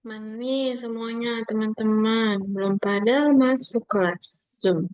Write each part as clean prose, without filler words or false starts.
Mani semuanya teman-teman belum pada masuk kelas Zoom.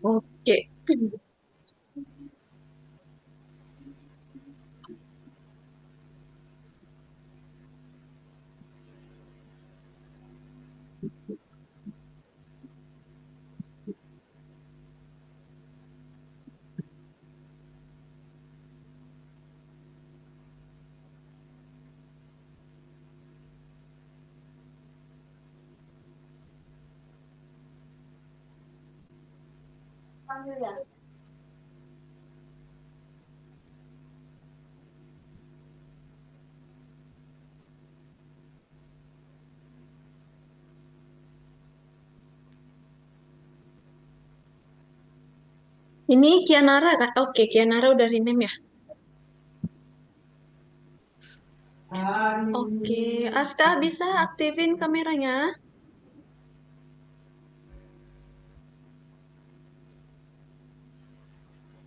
Oke. Ini Kianara kan? Oke, Kianara udah rename ya. Oke, Aska bisa aktifin kameranya?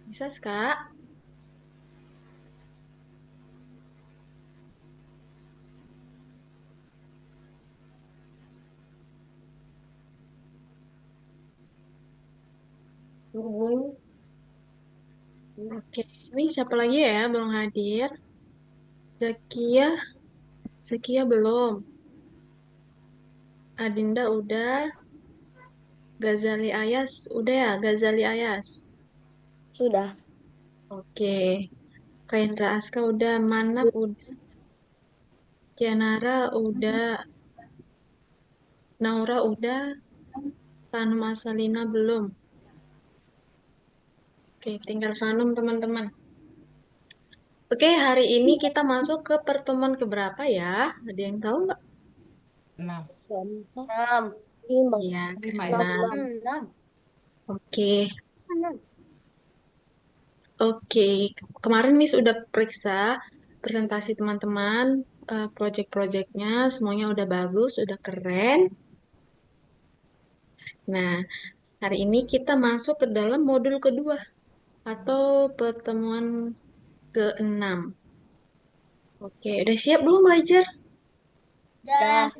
Bisa, Ska? Oke, ini siapa lagi ya belum hadir? Zakia, Zakia belum. Adinda udah. Gazali Ayas udah ya, Gazali Ayas. Sudah. Oke, Kaindra Aska udah, Manaf udah, Kianara udah, Naura udah, Sanum Asalina belum. Oke, tinggal Sanum teman-teman. Oke, hari ini kita masuk ke pertemuan keberapa ya? Ada yang tahu nggak? 6. Enam. Lima. Iya, Lima ya? keenam. Enam. Oke, Enam. oke. Kemarin nih sudah periksa presentasi teman-teman, project-projectnya, semuanya udah bagus, udah keren. Nah, hari ini kita masuk ke dalam modul kedua atau pertemuan keenam. Oke, udah siap belum belajar? Udah.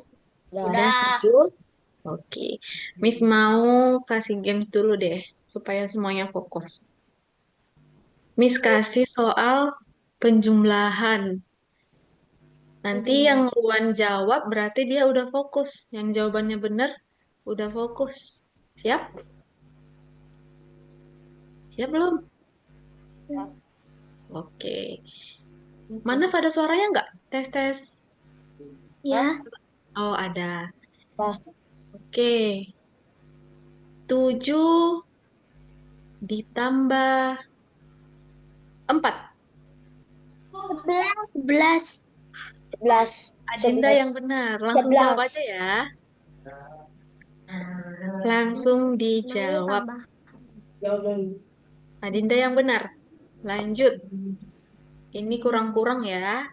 Udah Udah. serius? Oke, Miss mau kasih games dulu deh, supaya semuanya fokus. Miss kasih soal penjumlahan. Nanti yang Luan jawab berarti dia udah fokus. Yang jawabannya benar, udah fokus. Siap? Siap belum? Oke. Mana ada suaranya nggak? Tes, tes. Ya. Oh, ada. Wah. Oke. 7 ditambah 4. 11. 11. Adinda 11. yang benar. Langsung jawab 11. aja ya. Langsung Mau dijawab. tambah. Adinda yang benar. Lanjut. Ini kurang-kurang ya.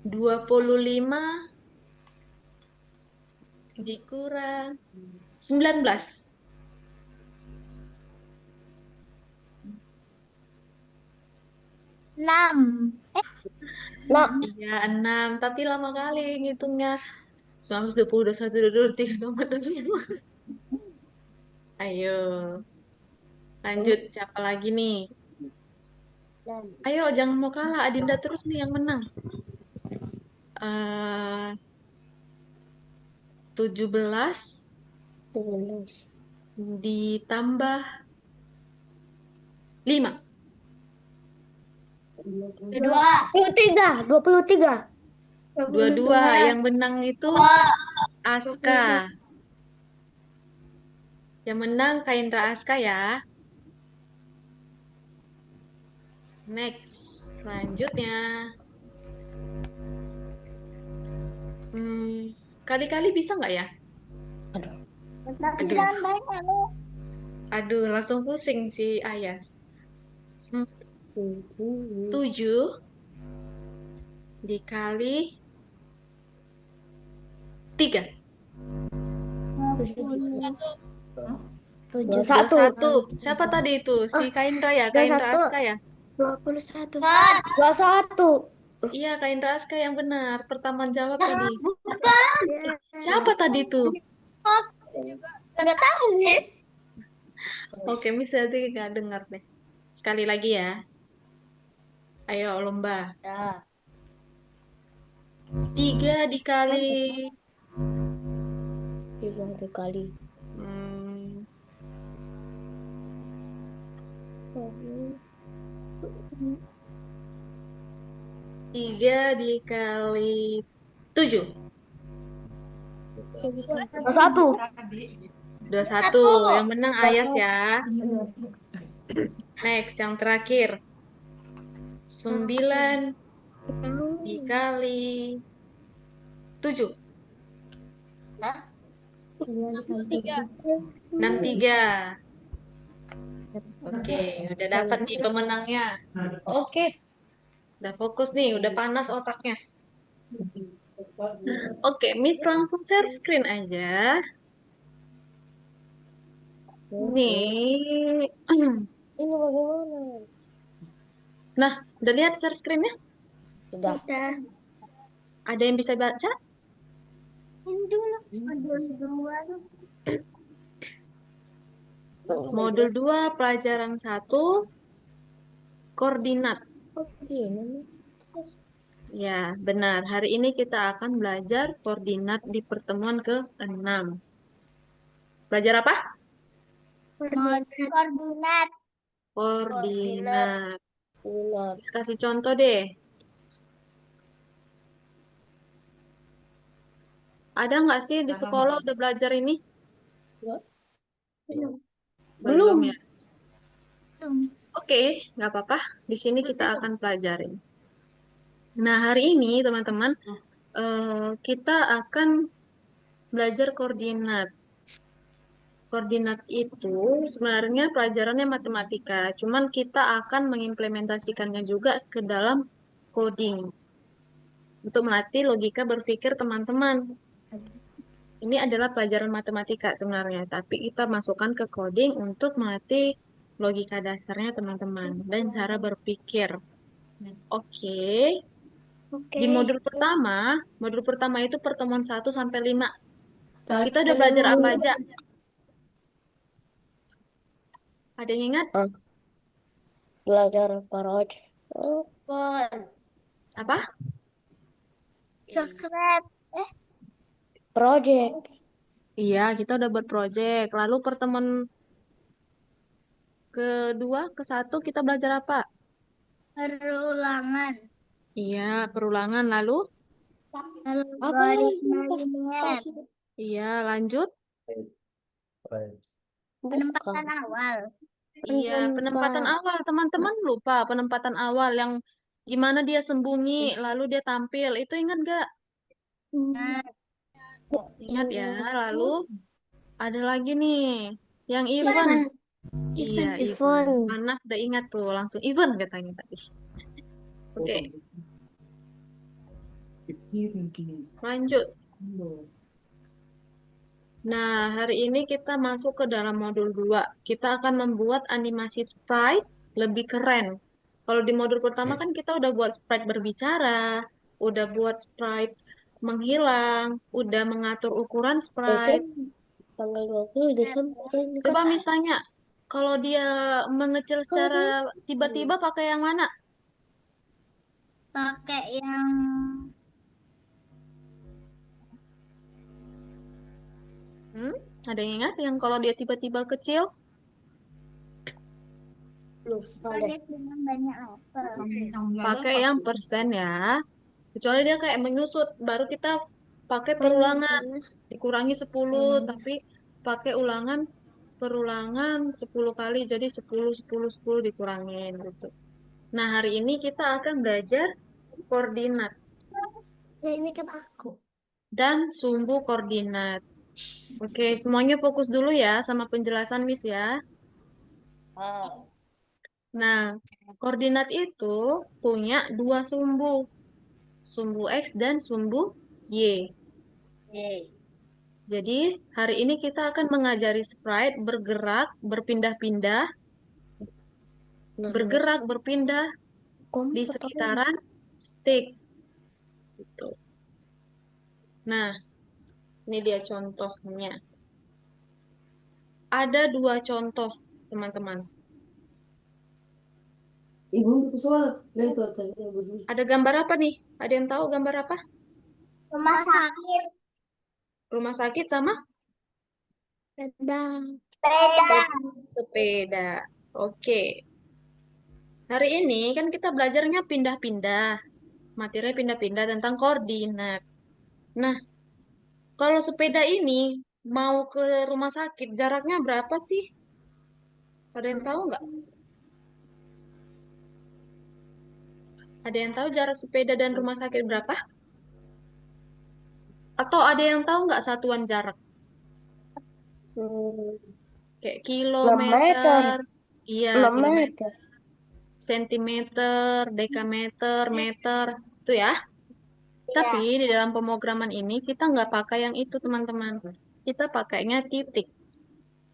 25 dikurang 19. 6. Nah, Iya, 6. Tapi lama kali ngitungnya. 19, 20, 21, 22, 23, 24, 25. Ayo, lanjut. Siapa lagi nih? Ayo, jangan mau kalah. Adinda terus nih yang menang. 17 ditambah 5. 23. 22. Yang menang itu Aska. Yang menang Kaindra Aska ya. Next. Selanjutnya. Hmm, kali-kali bisa nggak ya? Aduh, aduh, langsung pusing si Ayas. 7 dikali 3. 21. Siapa tadi itu? Si Kaindra ya? Kaindra 21. Aska ya? 21. 21. Iya, Kaindra Aska yang benar. Pertama jawab tadi. Siapa tadi itu? Nggak tahu, Miss. Oke, Miss tadi nggak dengar deh. Sekali lagi ya. Ayo, lomba. Ya. 3 dikali... 3 kali. Hmm, 3 dikali 7. 21. 21. Yang menang Ayas ya. Next, yang terakhir. 9 dikali 7. 63. Oke, udah dapat nih pemenangnya. Oke, udah fokus nih, udah panas otaknya. Oke, Miss langsung share screen aja. Nih. Ini bagaimana? Nah, udah lihat share screen-nya? Sudah. Ada yang bisa baca? Modul 2, pelajaran 1, koordinat. Ya, benar. Hari ini kita akan belajar koordinat di pertemuan ke-6. Belajar apa? Koordinat. Koordinat. Terus kasih contoh deh. Ada nggak sih di sekolah udah belajar ini? Belum ya? Oke, nggak apa-apa. Di sini kita akan pelajarin. Nah, hari ini teman-teman, kita akan belajar koordinat. Koordinat itu sebenarnya pelajarannya matematika, cuman kita akan mengimplementasikannya juga ke dalam coding untuk melatih logika berpikir teman-teman. Ini adalah pelajaran matematika sebenarnya, tapi kita masukkan ke coding untuk melatih logika dasarnya teman-teman dan cara berpikir. Oke. Di modul pertama itu pertemuan 1 sampai 5. Kita udah belajar apa aja? Ada yang ingat? Belajar parot. Apa? Coklat. Project. Iya, kita udah buat project. Lalu pertemuan kedua, ke-1 kita belajar apa? Perulangan. Iya, perulangan. Lalu? Algoritma. Iya, lanjut. Penempatan awal. Iya, penempatan awal. Teman-teman lupa penempatan awal yang gimana dia sembunyi, lalu dia tampil. Itu ingat gak? Nah, Ingat ya. Lalu ada lagi nih, yang event. Iya, event. Event. Manaf udah ingat tuh, langsung event katanya tadi. Oke, lanjut. Nah, hari ini kita masuk ke dalam modul 2. Kita akan membuat animasi sprite lebih keren. Kalau di modul pertama kan kita udah buat sprite berbicara, udah buat sprite menghilang, udah mengatur ukuran Desain sprite. tanggal 20 Desember ini kan. Coba misalnya, kalau dia mengecil secara tiba-tiba pakai yang mana? Pakai yang Hmm? Ada yang ingat yang kalau dia tiba-tiba kecil? lupa deh. Dengan banyak letter. Pakai yang persen ya. Kecuali dia kayak menyusut, baru kita pakai Ini perulangan. Dikurangi 10, tapi pakai ulangan perulangan 10 kali, jadi 10 10 10 dikurangin gitu. Nah, hari ini kita akan belajar koordinat ya ini kan aku. dan sumbu koordinat. Oke, semuanya fokus dulu ya sama penjelasan Miss ya. Nah, koordinat itu punya dua sumbu, sumbu X dan sumbu Y. Yeay. Jadi, hari ini kita akan mengajari sprite bergerak, berpindah-pindah, Nah, bergerak, berpindah kamu di pertama. sekitaran stick. Gitu. Nah, ini dia contohnya. Ada dua contoh, teman-teman. Ibu soal dan tuh tanya bagus. Ada gambar apa nih? Ada yang tahu gambar apa? Rumah sakit. Rumah sakit sama Sepeda. Sepeda. sepeda. Oke. Hari ini kan kita belajarnya pindah-pindah. Materinya pindah-pindah tentang koordinat. Nah, kalau sepeda ini mau ke rumah sakit, jaraknya berapa sih? Ada yang tahu nggak? Ada yang tahu jarak sepeda dan rumah sakit berapa? Atau ada yang tahu nggak satuan jarak? Hmm, Kayak 6 meter. kilometer, iya 6 kilometer, meter. sentimeter, dekameter, meter, itu ya. Tapi Iya. di dalam pemrograman ini kita nggak pakai yang itu teman-teman. Kita pakainya titik.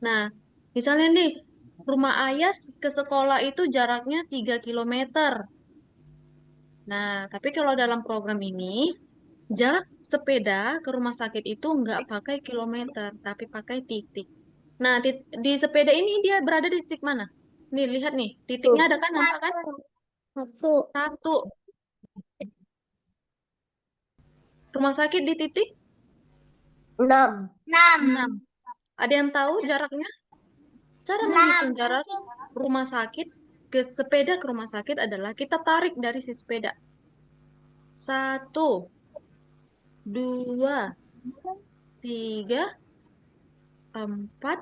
Nah, misalnya nih, rumah Ayas ke sekolah itu jaraknya 3 kilometer. Nah, tapi kalau dalam program ini, jarak sepeda ke rumah sakit itu nggak pakai kilometer, tapi pakai titik. Nah, di sepeda ini dia berada di titik mana? Nih, lihat nih, titiknya Tuh. ada kan, nampak kan? Satu. Satu. Rumah sakit di titik 6. 6. Ada yang tahu jaraknya? Cara menghitung 6. jarak rumah sakit ke sepeda ke rumah sakit adalah kita tarik dari si sepeda. Satu, dua, tiga, empat,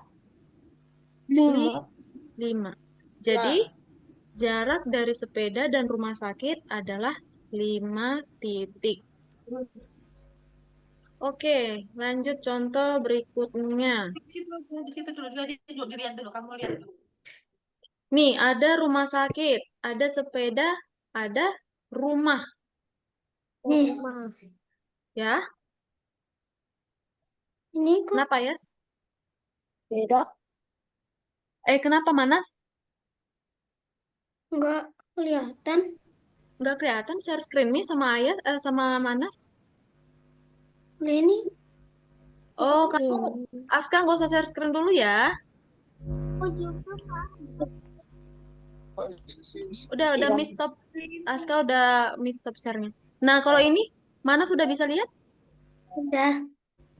5. lima. Jadi, jarak dari sepeda dan rumah sakit adalah 5 titik. Oke, lanjut contoh berikutnya. Di situ dulu, dilihat dulu, kamu lihat dulu. Nih, ada rumah sakit, ada sepeda, ada rumah, Nis, ya. ini kok Kenapa, ya? beda. Kenapa, Manaf? Nggak kelihatan. Nggak kelihatan share screen nih sama Ayah, sama Manaf. Nah, ini. Oh, kamu, Hmm. Aska nggak usah share screen dulu ya. Oh, juga Udah Iya. miss stop. Aska udah miss stop share-nya. Nah, kalau ini, Manaf udah bisa lihat? Udah.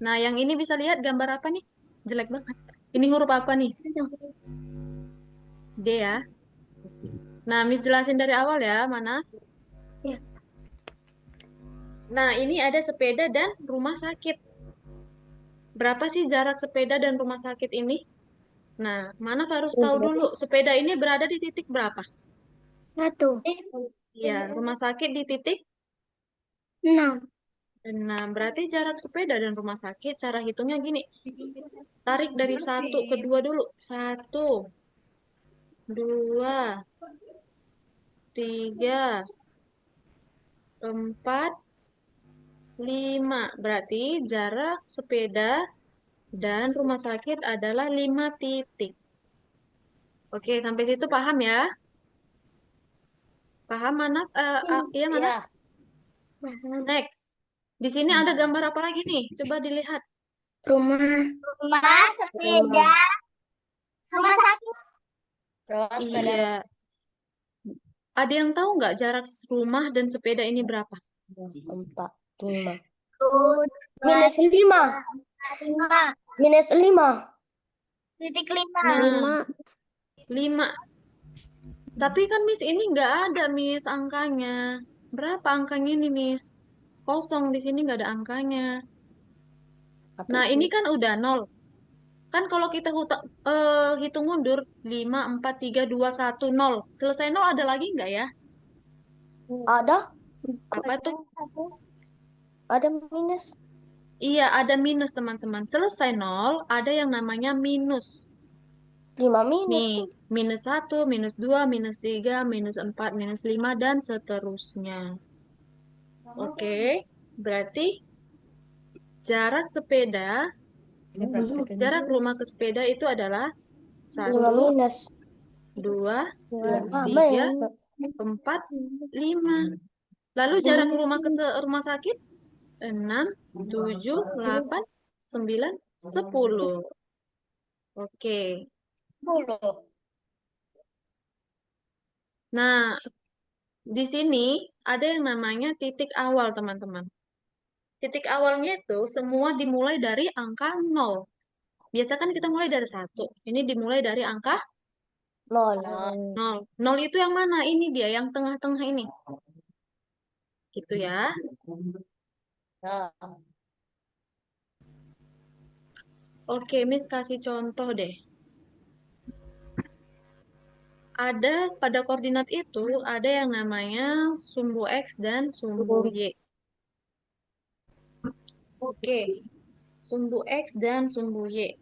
Nah, yang ini bisa lihat gambar apa nih? Jelek banget. Ini huruf apa nih? D ya. Nah, Miss jelasin dari awal ya, Manaf. Ya. Nah, ini ada sepeda dan rumah sakit. Berapa sih jarak sepeda dan rumah sakit ini? Nah, Manaf harus tahu dulu, sepeda ini berada di titik berapa? Satu. Ya, rumah sakit di titik 6. 6. Berarti jarak sepeda dan rumah sakit, cara hitungnya gini. Tarik dari satu ke dua dulu. Satu, dua, tiga, empat, lima. Berarti jarak sepeda dan rumah sakit adalah 5 titik. Oke, sampai situ paham ya? Paham mana? Iya mana? Iya. Next. Di sini ada gambar apa lagi nih? Coba dilihat. Rumah. Rumah, sepeda, rumah sakit. Rumah sepeda. Iya. Ada yang tahu nggak jarak rumah dan sepeda ini berapa? 4, 5. Minus 5. 5. Minus 5. Titik 5. Nah, 5. Tapi kan Miss ini nggak ada Miss angkanya. Berapa angkanya nih Miss? Kosong di sini nggak ada angkanya. Nah, ini kan udah 0. Kan kalau kita hitung mundur 5, 4, 3, 2, 1, 0. Selesai 0 ada lagi nggak ya? Ada? Apa tuh? Ada minus. Iya, ada minus teman-teman. Selesai 0, ada yang namanya minus. 5 minus. Nih, minus 1, minus 2, minus 3, minus 4, minus 5, dan seterusnya. Oke, berarti jarak sepeda, jarak rumah ke sepeda itu adalah 5 1, minus. 2, 5 3, 4, 5. Lalu jarak rumah ke rumah sakit 6, 7, 8, 9, 10. Oke. 10. Nah, di sini ada yang namanya titik awal, teman-teman. Titik awalnya itu semua dimulai dari angka 0. Biasa kan kita mulai dari 1. Ini dimulai dari angka 0. 0. 0 itu yang mana? Ini dia, yang tengah-tengah ini. Gitu ya. Nah, Oke, Miss kasih contoh deh. Ada pada koordinat itu ada yang namanya sumbu X dan sumbu Y. Oke, sumbu X dan sumbu Y.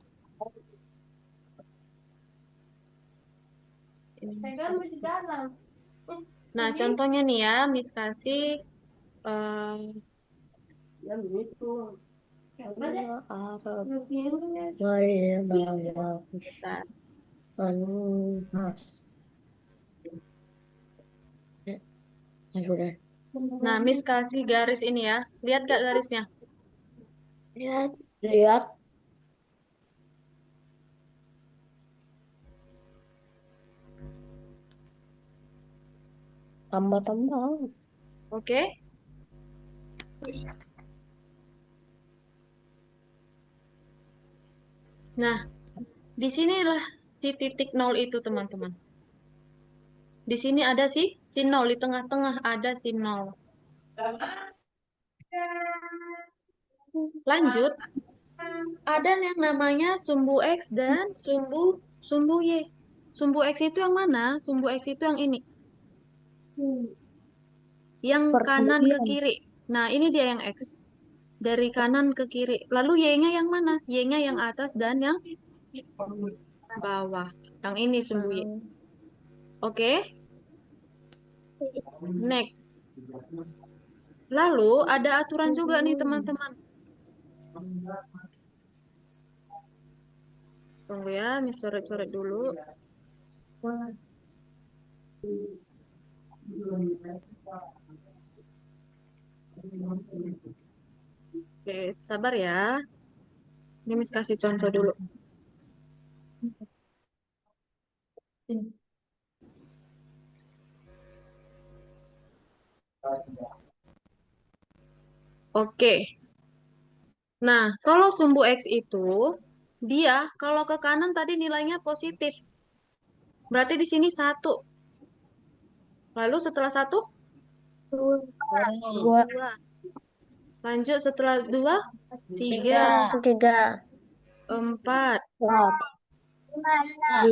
Nah, contohnya nih ya, Miss kasih eh, bentar. Nah, Miss kasih garis ini ya. Lihat gak garisnya? Lihat. Lihat. Tambah-tambah. Oke. Nah, disinilah si titik 0 itu, teman-teman. Di sini ada si 0, di tengah-tengah ada si 0. Lanjut, ada yang namanya sumbu X dan sumbu Y. Sumbu X itu yang mana? Sumbu X itu yang ini. Yang kanan ke kiri. Nah, ini dia yang X. Dari kanan ke kiri. Lalu Y-nya yang mana? Y-nya yang atas dan yang bawah. Yang ini sumbu Y. Oke? Next. Lalu ada aturan juga nih teman-teman. Tunggu ya, Miss coret-coret dulu. Oke, sabar ya. Ini Miss kasih contoh dulu. Oke. Nah, kalau sumbu X itu, dia kalau ke kanan tadi nilainya positif. Berarti di sini 1. Lalu setelah 1, 2. 2. Lanjut setelah 2, 3, 3. 4, 5.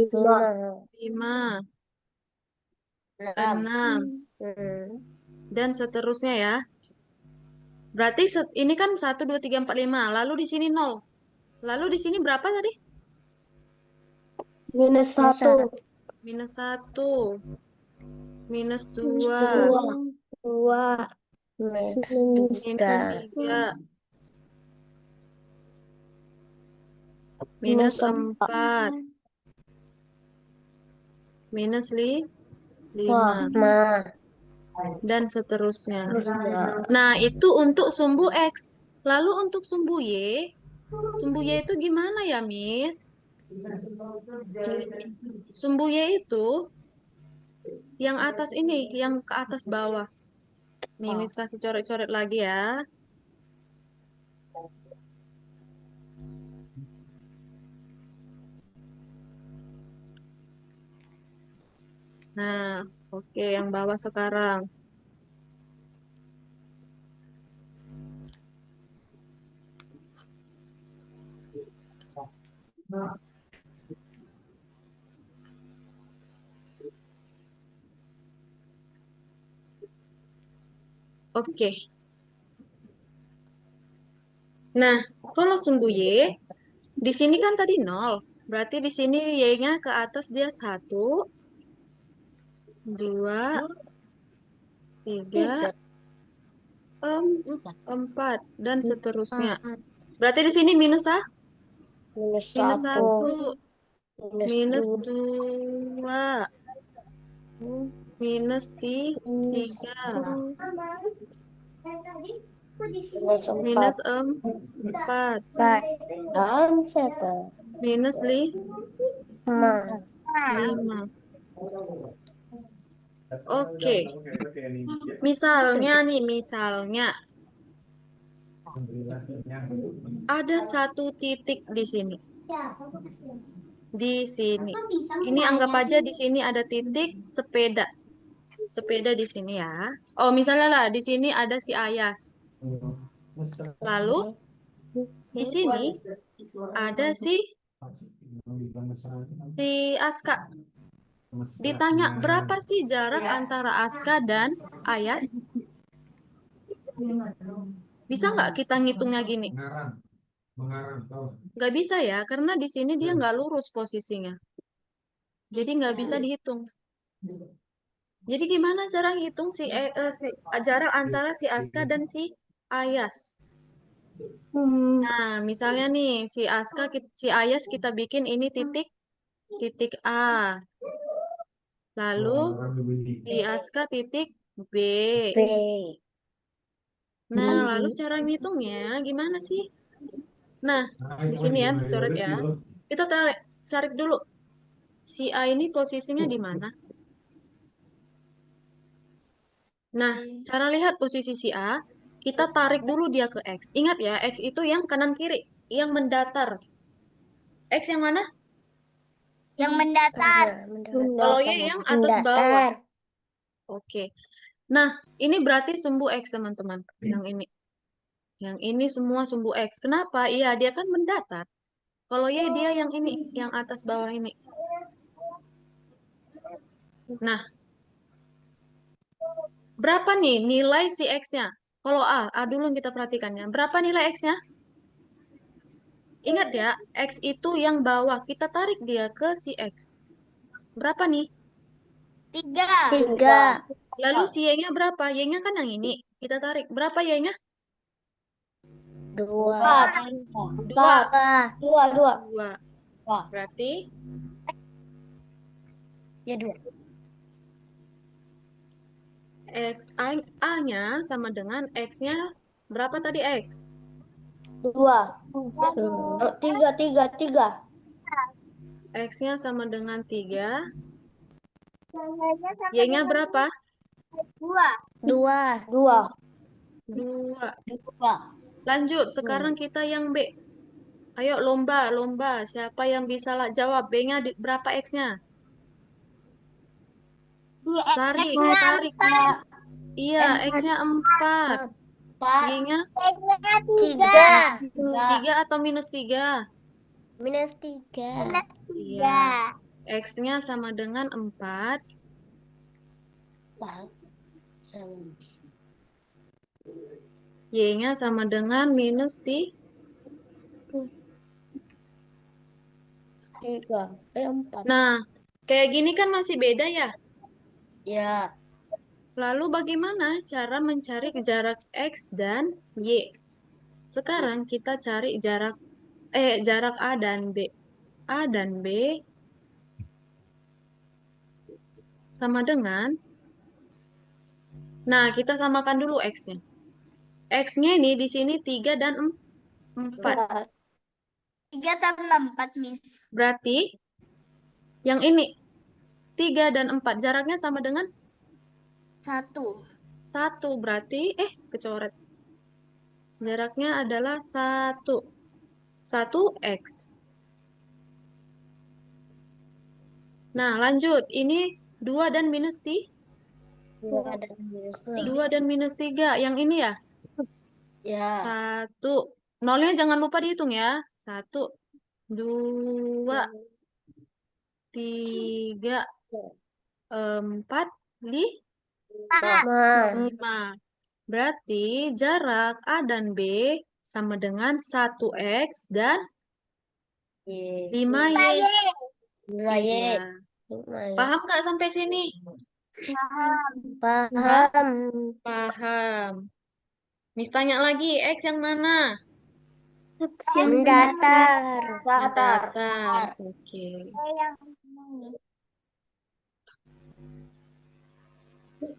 5, 6. 6, dan seterusnya ya. Berarti ini kan 1, 2, 3, 4, 5. Lalu di sini 0. Lalu di sini berapa tadi? Minus 1. Minus 1. Minus 2. 2. Minus Minus 3. 3. Minus 4. Minus 5. 5. dan seterusnya. Iya. Nah, itu untuk sumbu X. Lalu untuk sumbu Y itu gimana ya, Miss? Sumbu Y itu yang atas ini, yang ke atas bawah. Nih, Miss kasih coret-coret lagi ya. Nah, oke, yang bawah sekarang. Oke. Nah, kalau sumbu Y, di sini kan tadi 0. Berarti di sini Y-nya ke atas dia 1, 2, 3, 4, dan seterusnya. Berarti di sini minus Minus minus satu. 1, Minus minus dua. 2, minus 3, Minus minus empat. 4, Dan siapa? minus Lima. 5. Oke, misalnya nih, ada satu titik di sini. Di sini. Ini anggap aja di sini ada titik sepeda. Sepeda di sini ya. Oh, misalnya lah, di sini ada si Ayas. Lalu, di sini ada si Aska. Ditanya, berapa sih jarak antara Aska dan Ayas? Bisa nggak kita ngitungnya gini? Nggak bisa ya, karena di sini dia nggak lurus posisinya. Jadi nggak bisa dihitung. Jadi gimana cara ngitung jarak antara si Aska dan si Ayas? Nah, misalnya nih, si Ayas kita bikin ini titik titik A. Lalu si Aska titik B. B. Nah, lalu cara ngitungnya gimana sih? Nah, di sini ya, dicoret ya. Kita cari dulu si A ini posisinya di mana. Nah, cara lihat posisi si A, kita tarik dulu dia ke X. Ingat ya, X itu yang kanan kiri, yang mendatar. X yang mana? Yang mendatar. Kalau Y yang atas bawah. Mendatar. Oke. Nah, ini berarti sumbu X, teman-teman. Yang ini. Yang ini semua sumbu X. Kenapa? Iya, dia kan mendatar. Kalau Y dia yang ini, yang atas bawah ini. Nah, berapa nih nilai si X-nya? Kalau A dulu yang kita perhatikannya. Berapa nilai X-nya? Ingat ya, X itu yang bawah. Kita tarik dia ke si X. Berapa nih? 3. 3. Lalu si Y-nya berapa? Y-nya kan yang ini. Kita tarik. Berapa Y-nya? 2. 2. 2. 2. Berarti Ya 2. A-nya sama dengan X-nya berapa tadi X? 2. 3. X-nya sama dengan 3. Y-nya berapa? 2. 2. Lanjut, sekarang kita yang B. Ayo lomba, lomba. Siapa yang bisa jawab? B-nya berapa X-nya? Tarik, tarik. Iya, X-nya 4. Y-nya 3. 3 atau minus 3? Minus 3. Iya. X-nya sama dengan 4. Y-nya sama dengan minus 3. 4. Nah, kayak gini kan masih beda ya. Ya. Lalu bagaimana cara mencari jarak X dan Y? Sekarang kita cari jarak A dan B. A dan B sama dengan Nah, kita samakan dulu X-nya. X-nya ini di sini 3 dan 4. 3 tambah 4, Miss. Berarti yang ini 3 dan 4 jaraknya sama dengan 1. 1. Berarti, kecoret. Jaraknya adalah 1. 1X. Nah, lanjut. Ini 2 dan minus 3. 2 dan minus 2 dan minus 3. Yang ini ya? Ya. 1. Nolnya jangan lupa dihitung ya. 1, 2, 3, 4, 5. Berarti jarak A dan B sama dengan 1X dan 5Y. Nilai Iya. Paham nggak sampai sini? Paham. Paham. Miss tanya lagi, X yang mana? Mendatar. Datar. Oke.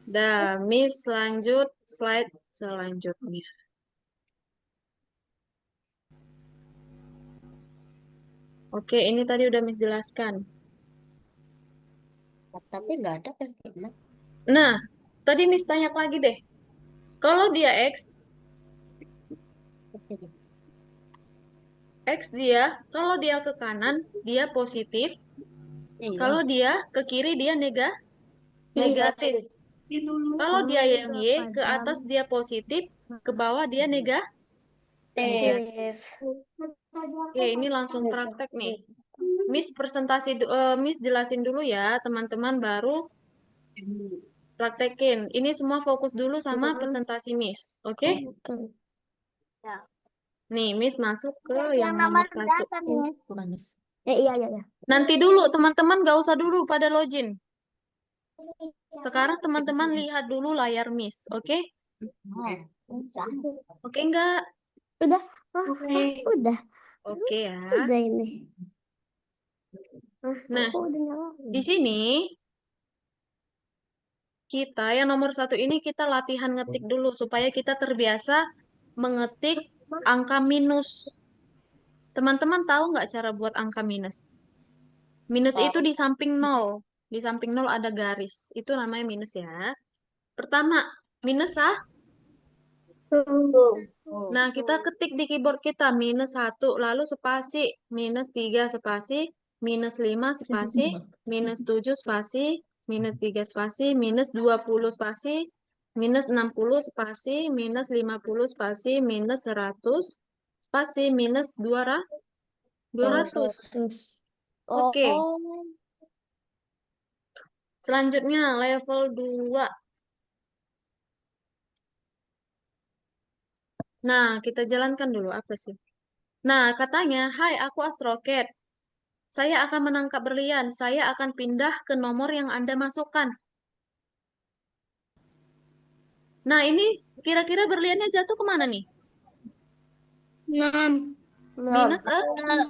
Dah, Miss lanjut slide selanjutnya. Oke, ini tadi udah Miss jelaskan. Tapi nggak ada kan? Nah, tadi Miss tanya lagi deh. Kalau dia X dia, kalau dia ke kanan, dia positif. Kalau dia ke kiri, dia negatif. Kalau dia yang Y, ke atas dia positif, ke bawah dia negatif. Oke, ini langsung praktek nih. Miss Miss jelasin dulu ya, teman-teman baru praktekin. Ini semua fokus dulu sama presentasi Miss, oke? Nih, Miss masuk ke yang nomor 1. Iya, iya, iya. Nanti dulu, teman-teman gak usah dulu pada login. Sekarang teman-teman lihat dulu layar Miss, oke? Oke nggak? Udah. Udah. Oke ya. Udah ini. Nah, di sini kita yang nomor 1 ini kita latihan ngetik dulu supaya kita terbiasa mengetik angka minus. Teman-teman tahu nggak cara buat angka minus? Minus itu di samping 0. Di samping 0 ada garis. Itu namanya minus ya. Pertama, minus Nah, kita ketik di keyboard kita minus 1, lalu spasi, minus 3 spasi, minus 5 spasi, minus 7 spasi, minus 3 spasi, minus 20 spasi, minus 60 spasi, minus 50 spasi, minus 100 spasi, minus 200. Oke, selanjutnya level 2. Nah, kita jalankan dulu apa sih? Nah, katanya, "Hai, aku Astrocat. Saya akan menangkap berlian. Saya akan pindah ke nomor yang Anda masukkan." Nah, ini kira-kira berliannya jatuh kemana nih? 6. Minus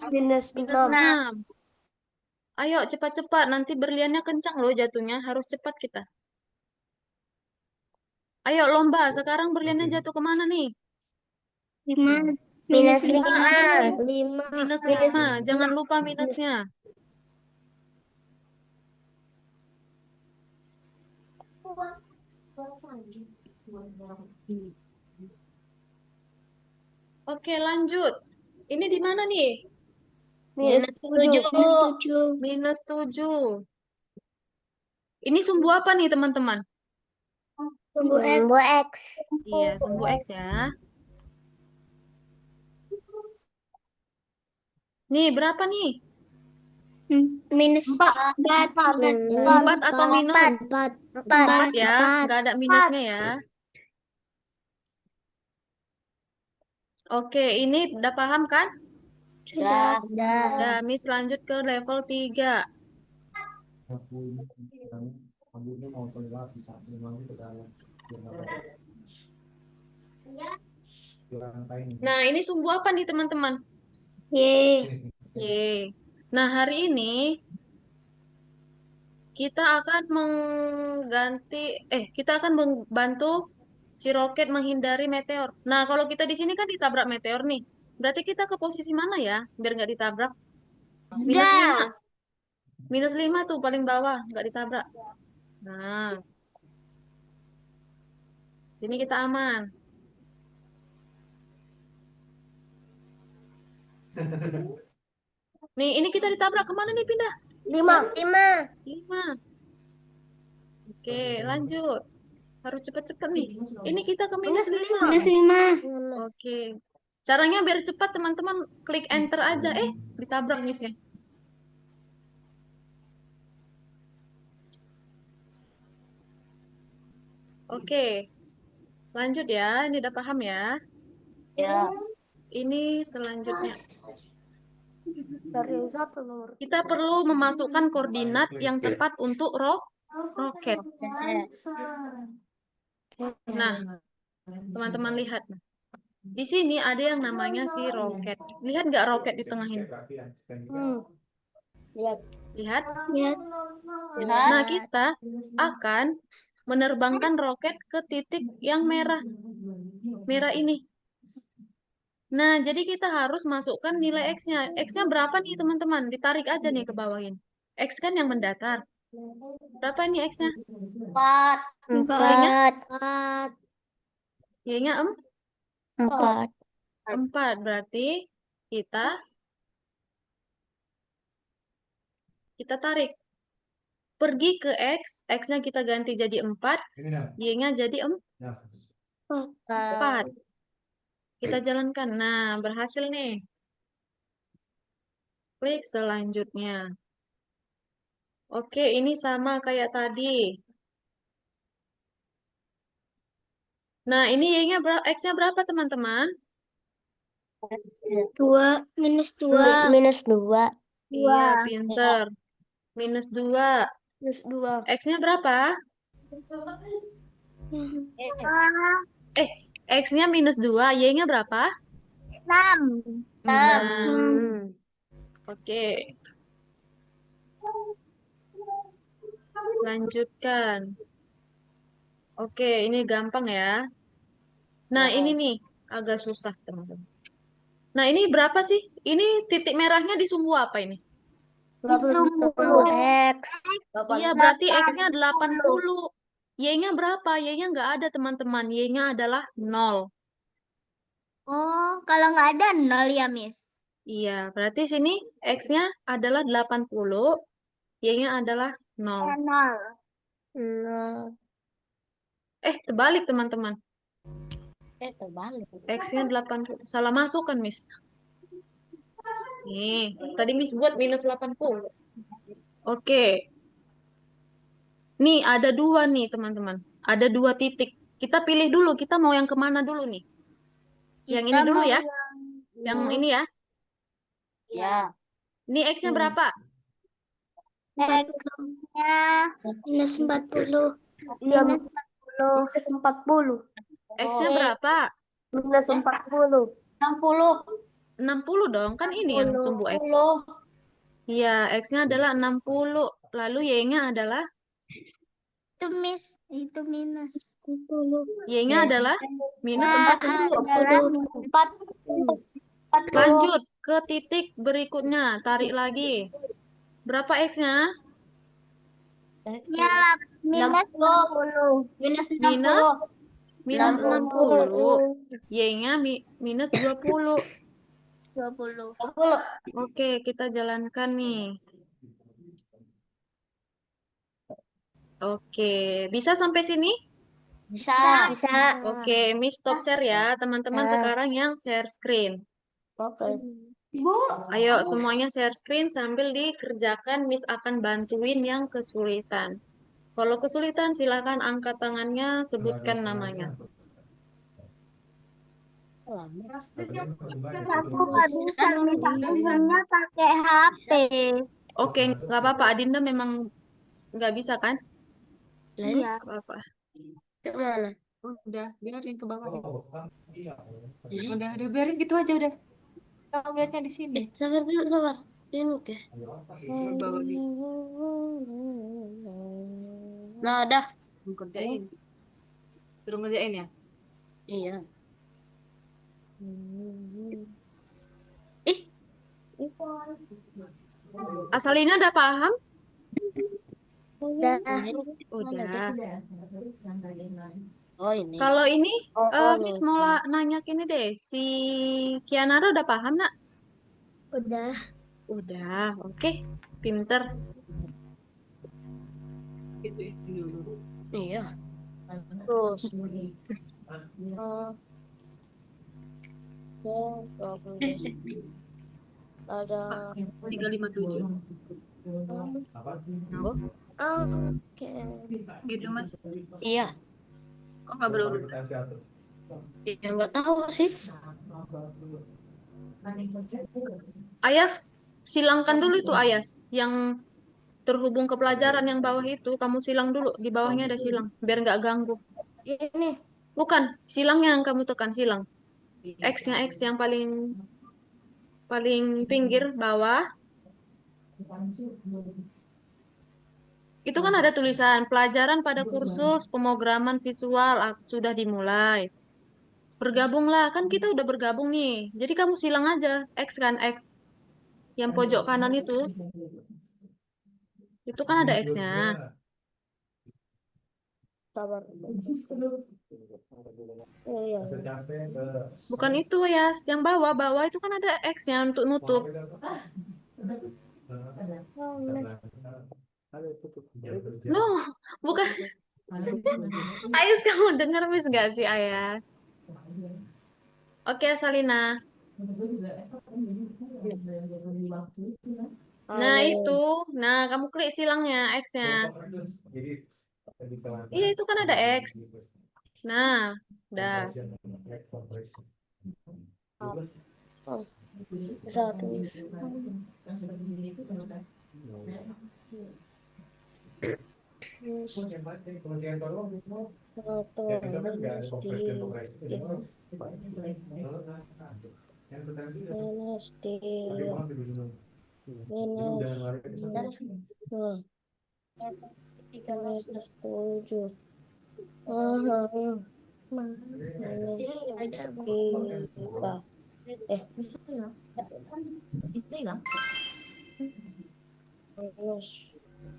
Minus minus 6. Ayo, cepat-cepat. Nanti berliannya kencang loh jatuhnya. Harus cepat kita. Ayo, lomba. Sekarang berliannya jatuh kemana nih? 5. Minus 5. Minus 5. Jangan lupa minusnya. Oke, lanjut. Ini di mana nih? Minus 7. Minus 7. Ini sumbu apa nih, teman-teman? Sumbu X. Iya, sumbu X ya. Nih, berapa nih? Minus 4. 4 atau minus? 4 ya, nggak ada minusnya ya. Oke, ini udah paham kan? Sudah. Udah, Miss lanjut ke level 3. Nah, ini sumbu apa nih, teman-teman? Y. Y. Nah, hari ini kita akan kita akan membantu si roket menghindari meteor. Nah, kalau kita di sini kan ditabrak meteor nih. Berarti kita ke posisi mana ya? Biar nggak ditabrak. -5. -5 tuh paling bawah, nggak ditabrak. Nah, sini kita aman. Nih, ini kita ditabrak. Kemana nih pindah? 5. 5. Oke, lanjut. Harus cepet-cepet nih. Ini kita ke -5. -5. Oke. Caranya biar cepat teman-teman klik enter aja. Ditabrak misnya. Oke. Lanjut ya. Ini udah paham ya. Ya. Ini selanjutnya. Dari 1 nomor. Kita perlu memasukkan koordinat yang tepat untuk roket. Nah, teman-teman lihat. Di sini ada yang namanya si roket. Lihat nggak roket di tengah ini? Lihat. Lihat. Lihat. Nah, kita akan menerbangkan roket ke titik yang merah. Merah ini. Nah, jadi kita harus masukkan nilai X-nya. X-nya berapa nih, teman-teman? Ditarik aja nih ke bawahin. X kan yang mendatar. Berapa ini X-nya? 4. 4. Y-nya 4. 4. Berarti kita tarik. Pergi ke X, X-nya kita ganti jadi 4, Y-nya jadi 4. Kita jalankan. Nah, berhasil nih. Klik selanjutnya. Oke, ini sama kayak tadi. Nah, ini Y-nya X-nya berapa, teman-teman? 2. -2. -2. Iya, pinter. -2. -2. X-nya berapa? X-nya -2. Y-nya berapa? 6. 6. Oke. Lanjutkan. Oke, ini gampang ya. Nah, ini nih agak susah, teman-teman. Nah, ini berapa sih? Ini titik merahnya di sumbu apa ini? Sumbu X. Iya, berarti X-nya 80. Y-nya berapa? Y-nya nggak ada, teman-teman. Y-nya adalah 0. Oh, kalau nggak ada 0 ya, Miss? Iya, berarti sini X-nya adalah 80. Y-nya adalah 0. 0. Terbalik, teman-teman. Terbalik. X-nya 80. Salah masuk kan, Miss? Nih, tadi Miss buat -80. Oke. Nih, ada 2 nih, teman-teman. Ada 2 titik. Kita pilih dulu, kita mau yang kemana dulu nih? Yang ini dulu ya? Yang ini ya? Ya. Ini X-nya berapa? X-nya -40. -40. X-nya berapa? -40. 60. 60 dong, kan ini yang sumbu X. Iya, X-nya adalah 60. Lalu Y-nya adalah? Itu Miss, itu minus. Y-nya adalah -40. 40. Lanjut ke titik berikutnya. Tarik lagi. Berapa X-nya? X-nya -60. Minus 60. Y-nya -20. 20. Oke, kita jalankan nih. Oke, bisa sampai sini? Bisa. Oke, Miss stop share ya. Teman-teman sekarang yang share screen. Oke. Ayo semuanya share screen sambil dikerjakan. Miss akan bantuin yang kesulitan. Kalau kesulitan silakan angkat tangannya, sebutkan namanya. Aku nggak bisa minta pakai HP. Oke, nggak apa-apa. Adinda memang nggak bisa kan? Iya. Nggak apa-apa. Gimana? Udah, biarin ke bawah. Udah biarin gitu aja udah. Kamu lihatnya di sini. Sabar dulu, sabar. Ini ke. Bawa di Nah, dah. belum kerjain. Belum ngerjain ya? Iya. Ih, Asalina udah paham? udah. Udah. Oh, ini. Kalau ini, Oh, Miss nih. mau nanya gini deh, si Kianara udah paham nak? Udah. Udah, oke, pinter. Itu dulu. Iya. Terus. Ada. 357. Oke. Gitu Mas. Iya. Kok nggak berurut? Ya nggak tahu sih. Ayas, silangkan dulu itu Ayas, yang terhubung ke pelajaran yang bawah itu, kamu silang dulu, di bawahnya ada silang, biar nggak ganggu. Ini. Bukan, silangnya yang kamu tekan, silang. X-nya X yang paling paling pinggir bawah, itu kan ada tulisan pelajaran pada kursus pemrograman visual sudah dimulai. Bergabunglah, kan kita udah bergabung nih. Jadi kamu silang aja, X kan X. Yang pojok kanan itu kan ada X-nya. Sabar. Oh, iya. Bukan itu ya, yang bawah, bawah itu kan ada X-nya untuk nutup. No, bukan. Ayas, kamu dengar Miss gak sih Ayas? Oke, Salina. Nah, itu. Nah, kamu klik silangnya, X-nya. Iya, itu kan ada X. Nah, udah. Satu. Minus tiga. Minus. Nah, minus tujuh. Minus tiga. Minus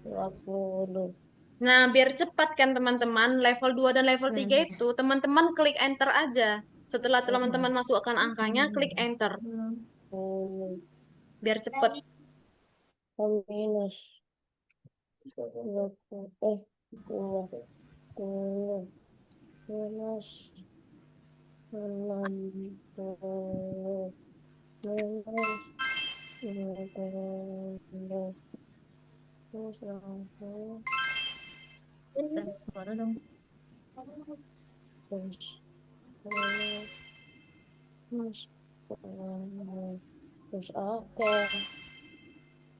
20. Nah, biar cepat kan teman-teman, level 2 dan level 3 itu, teman-teman klik enter aja. Setelah teman-teman masukkan angkanya, klik enter. Biar cepet. Minus 20. Dua puluh. Minus 60. Minus 60. Minus 60. Suara dong. Terus minus 60. Terus oke.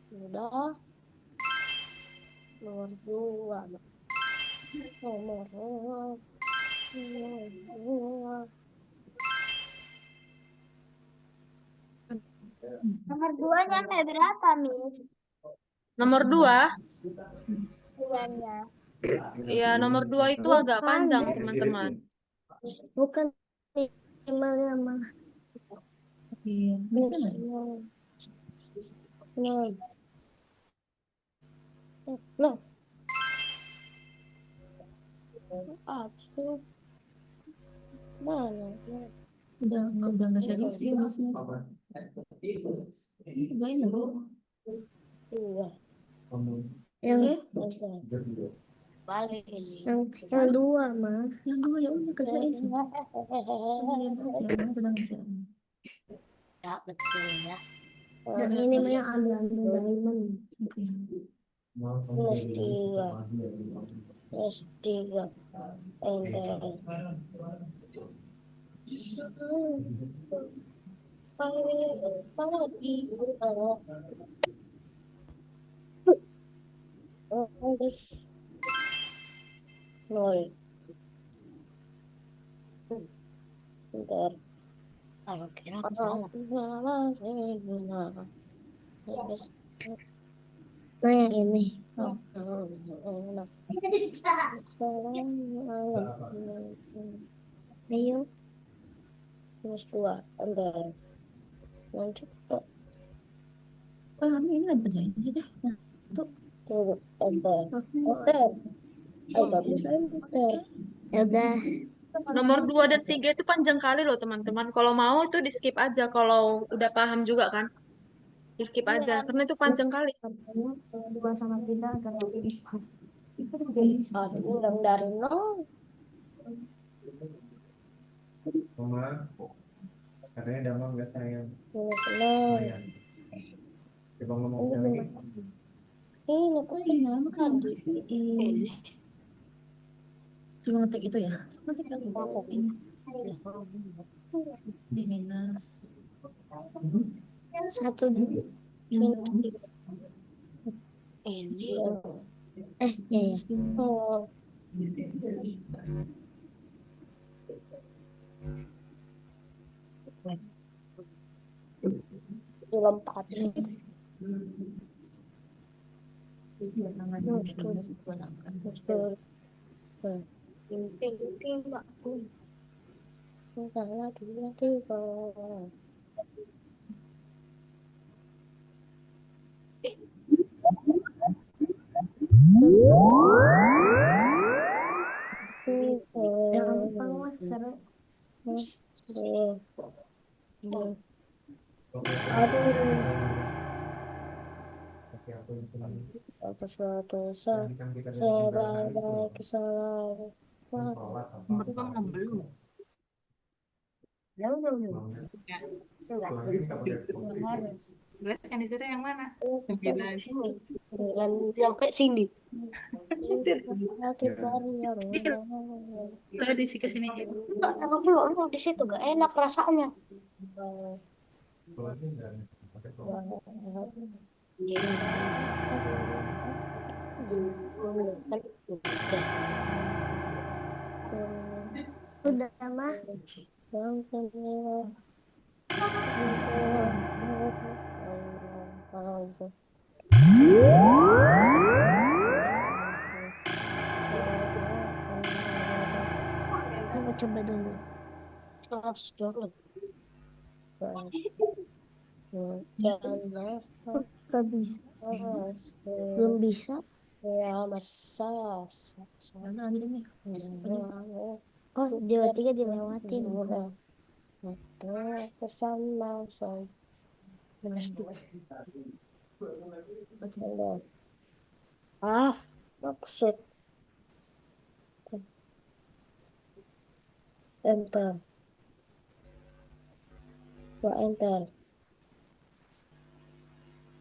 Udah. Nomor dua. Nomor dua. Nomor dua. Nomor dua nyampe berapa, Miss? Nomor 2, Bulannya. ya nomor 2 itu agak panjang teman-teman. Bukan lima. Iya, bisa nggak? No. No. Aku mana? Udah nggak serius dia masih. Udah ini tuh. Dua. Yang balik. Yang dua, Mas. Yang dua ya udah kerjain sih. Kalian aja, udah nggak. Ya, betul ya. Ini mah yang ambil diamond. Plus tiga. Plus tiga. Enter. Nol. Bentar. Aku kira aku salah. Nah yang ini. Oh. Ayo. Terus dua, enggak. Lanjut, Ini lagi kerjain sih deh. Nah, tuh. tunggu, enggak. Enter. Enggak bisa enter. Ya udah. Nomor 2 dan 3 itu panjang kali loh teman-teman. Kalau mau itu di skip aja. Kalau udah paham juga kan, di skip aja. Karena itu panjang kali. Katanya kalau 2 sama 3 akan lebih bisa. Itu jadi Aduh, ulang dari nol. Mama, katanya Damang nggak sayang. Minus nol. Sayang. Coba ngomong lagi. Ini aku Iya, makan lagi. Cuma ngetik itu ya. Ngetik kan ini. Di minus. satu. Minus. ini. Ya ya. Oh, dilompat. Iya, namanya minus buat angka. Betul. Tinggi, Mbak. Enggak lagi, tiga. Gampang mas seru. Aduh, Oke, aku hitung. atas dosa, Nanti kan kita dari sebaik kesalahan. Wah, sholat apa? Nomor itu kan belum. Mau nggak? enggak. Lagi nggak pakai pulpen. Gelas yang disitu yang mana? 9. Sembilan sampai sini. Ya. Tadi sih kesini. Enggak, aku di situ gak enak rasanya. Kalau ini nggak pakai pulpen. Udah mah. Aku coba dulu. Gak bisa. Belum bisa. Ya, masa. Mana ambil ini? Oh, dua tiga dilewatin. Pesan langsung. Ah, maksud enter. Dua enter.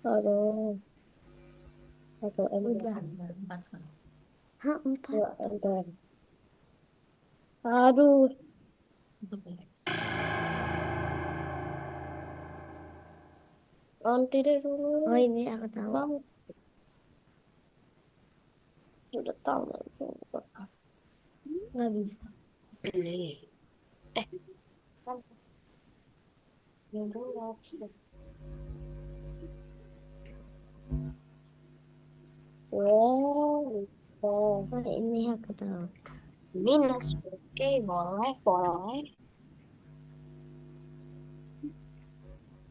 Aduh, satu enter. Udah. 4 sekarang. Hah, 4. Dua enter. Aduh, Itu PX. nanti deh dulu. Oh ini aku tahu. Bang, sudah tahu. Nggak bisa. Yang dulu. Oh, Oh ini aku tahu. minus. Oke, boleh, boleh.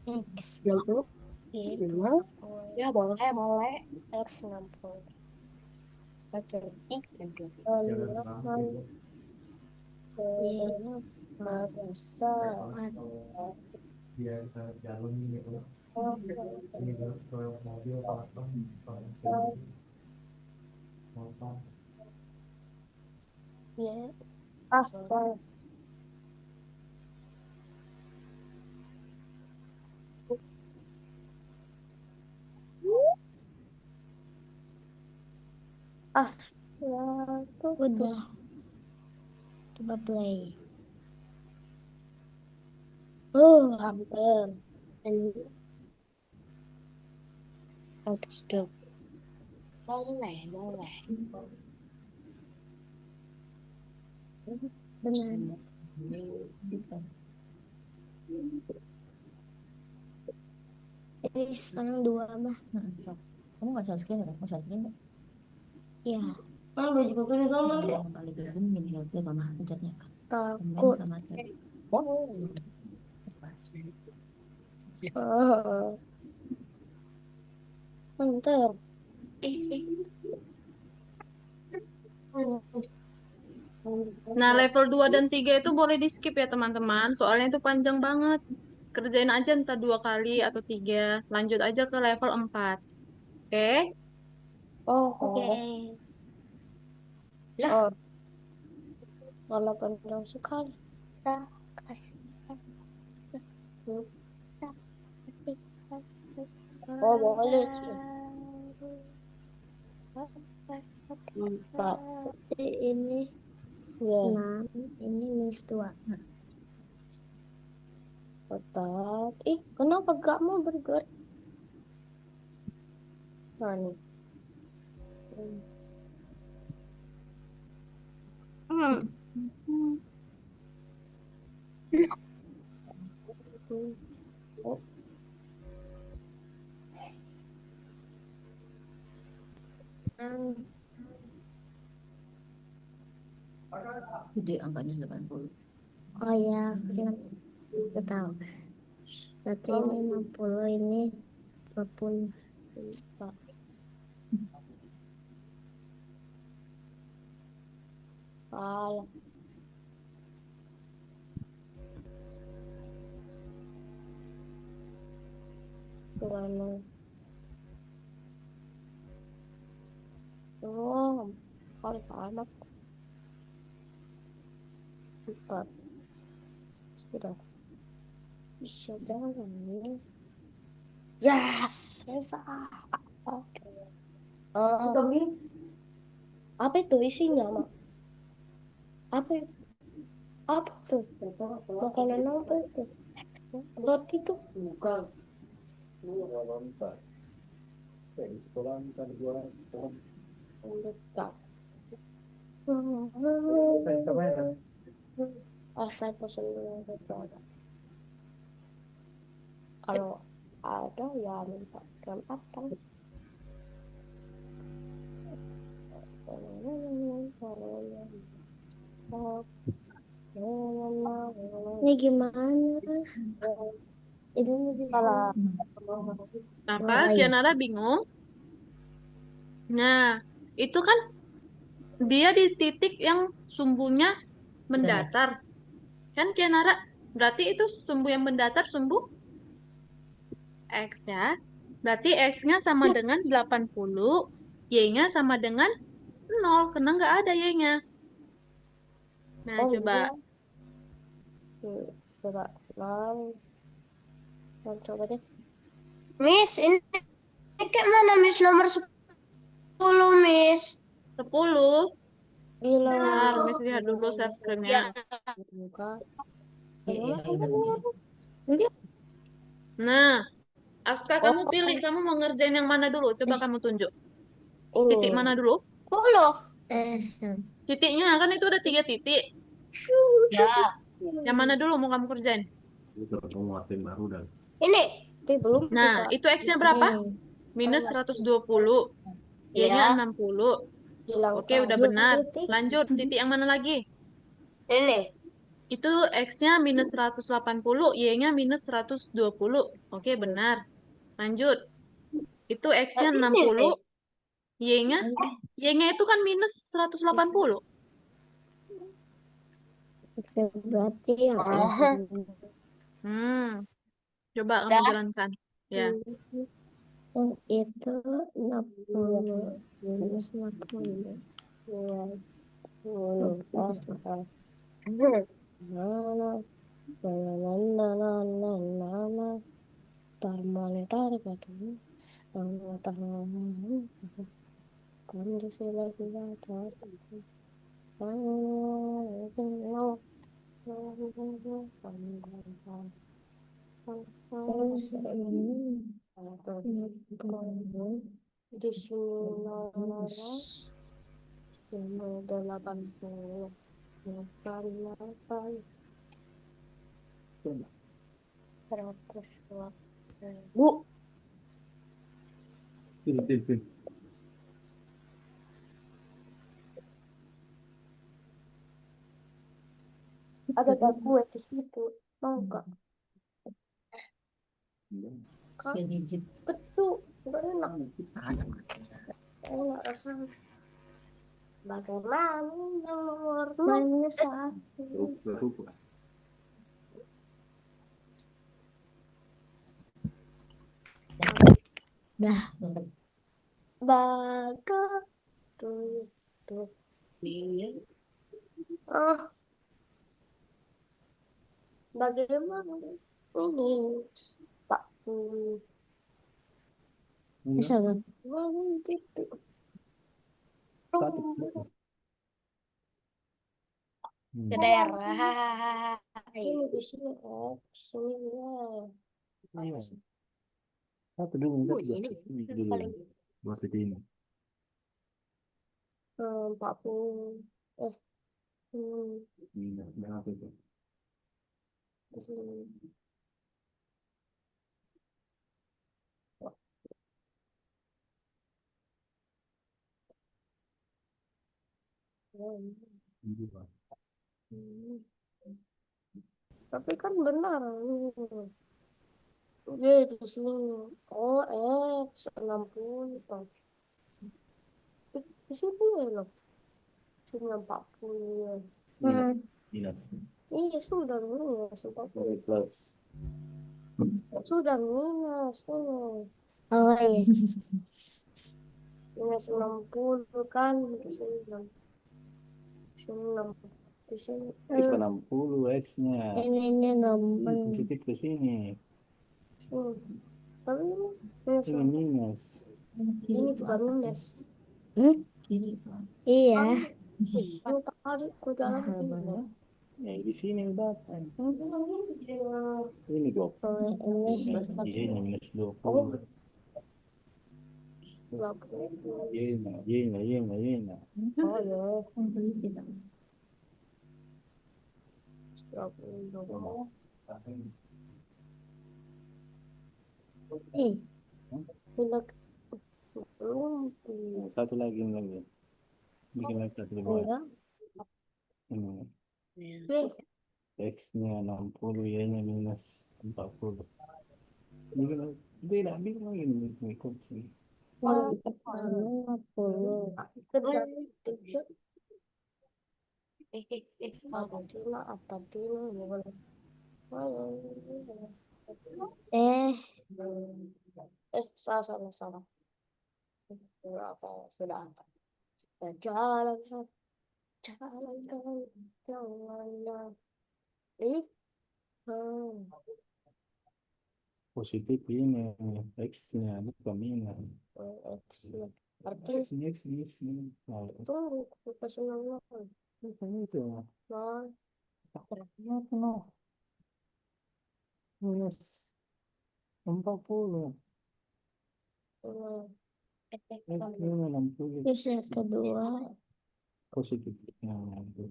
X. Lalu, ya boleh, boleh. F60. Oke, bisa. Dia bisa jalan gitu. Ini kalau mobil apa kalau motor. Ya, asal. Ah, ya, tuh. Udah. Coba play. Hampir. Auto stop. Boleh, boleh. Benar. sekarang 2 mah. Kamu nggak share screen ya? Mau share screen nggak? Iya, Kalau baju koko ini sama kali ke Zoom gini ya, mama pencetnya komen takut. sama tab. Ntar. Nah, level 2 dan 3 itu boleh di skip ya teman-teman. Soalnya itu panjang banget. Kerjain aja entah 2 kali atau 3. Lanjut aja ke level 4. Oke? Oke. Oh, kalau panjang sekali. Oh, boleh sih. 4. Ini Ya, 6, ini minus 2. kotak. Ih, kenapa gak mau bergerak? Nah, nih. Oh, Gede angkanya 80. Oh ya, aku tahu. Berarti ini 60, ini 20. Pak. Salah. Kurang. Oh, kali anak. 4. Sudah. Bisa jalan. Yes! Bisa. Oh, apa itu isinya, Mak? Apa itu? Apa tuh? Makanan apa itu? Roti itu? Bukan. Kayak di sekolah kan jualan. Enggak. Saya kemarin. Ah, saya pesen dulu. Kalau ada ya minta jam apa? Ini gimana? Ini bisa. Kalau Apa? Oh iya. Kianara bingung? Nah, itu kan dia di titik yang sumbunya Udah ya? mendatar. Kan Kianara? Berarti itu sumbu yang mendatar sumbu X ya. Berarti X-nya sama dengan 80, Y-nya sama dengan 0, karena nggak ada Y-nya. Nah, oh coba. iya, coba coba deh. Miss, ini kayak mana Miss nomor 10 Miss? 10. Bilang Bentar, Miss lihat dulu share screen-nya. ya enggak. Iya, iya, iya, bener. Lihat. Nah, Aska, Oh, kamu pilih, kamu mau ngerjain yang mana dulu? Coba kamu tunjuk. Titik mana ini. dulu? 10. Titiknya, kan itu ada 3 titik. Ya. Yang mana dulu mau kamu kerjain? Itu penguatin baru dan. Ini. Belum Nah, buka. itu X-nya berapa? Nih. Minus 120. Y-nya Ya, 60. bilang Oke, udah Dua benar. titik. Lanjut, titik yang mana lagi? ini. Itu X-nya minus 180, Y-nya minus 120. Oke, benar. Lanjut. Itu X-nya Ini 60, nih. Y-nya? Y-nya itu kan minus 180. Berarti yang Oh, Hmm, coba kamu dah. jalankan. Ya. yang itu 60 minus 60. Minus 60. Terus ini 60 Di sini minus 80 delapan 120. Itu. Ada kue di situ. Mau gak? Kak, Jadi jip ketuk. Gak enak. ada. Enak rasanya. Bagaimana yang nomor mainnya satu? Rupa. Dah. Baga tuh. Ah, bagaimana ini? Pak Bisa kan? gitu. Satu. Ke daerah. Ini di sini, sini ya. Ayo. Satu dulu. Ini Dulu. paling Buat ini. 40. Hmm, Ini. Berapa itu? di sini. Dua. Hmm. Tapi kan benar. Dia di sini. Oh, 60. Pak. Di sini ya loh. Sini 40 ya. Minus. Iya, sudah minus 40. Plus. Sudah minus ini. Oh iya. Minus 60 kan. Di sini 6. Di sini. X 60 X-nya. Ininya nomor. Positif ke sini. Sini. Tapi ini minus. Ini minus. Ini juga minus. Kiri. Iya. Ini tadi ku jalan ini. Ya di sini udah. Ini 20. Oh ini. Iya, ini minus Oh, 20. 20. Iya. Oh ya, Kita. 20. Ih. Bila belum Satu lagi. Bikin lagi satu di bawah. enggak. Ini. X-nya 60, Y-nya minus 40. Bikin lagi ikut sini. Kamu 50. Kerja. Argentina, Argentina, gimana? Eh. Salah. Sudah apa? Sudah apa? Jalan, jalan. Eh, hmm. Positif ini X-nya bukan minus. Artinya X. Nah, tunggu kasih nama. bukan itu. Nah, Takutnya penuh. Minus 40. X-nya 60. Bisa kedua. Positifnya 60.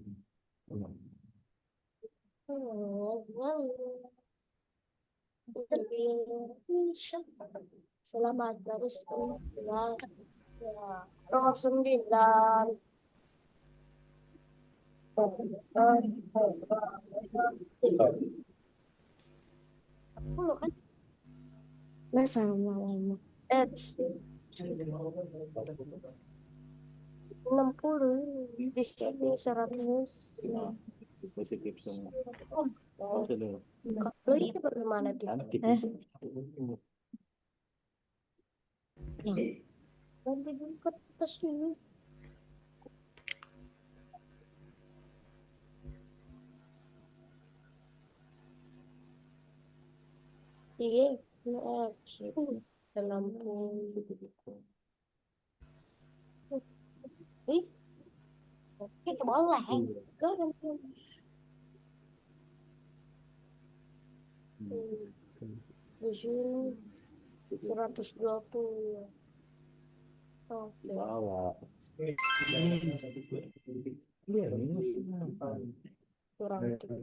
Selamat terus ya. Nomor 9. Sepuluh kan? Bersama lama. 60 di sini 100. Positif semua. Oh, Sudah. kalau ini bagaimana dia? Cantik. Nanti dulu ke atas ini. Iya, lampu. Ih, itu boleh. Gak ada. Di sini 120. Oke. Bawah. Iya, minus. Kurang 3.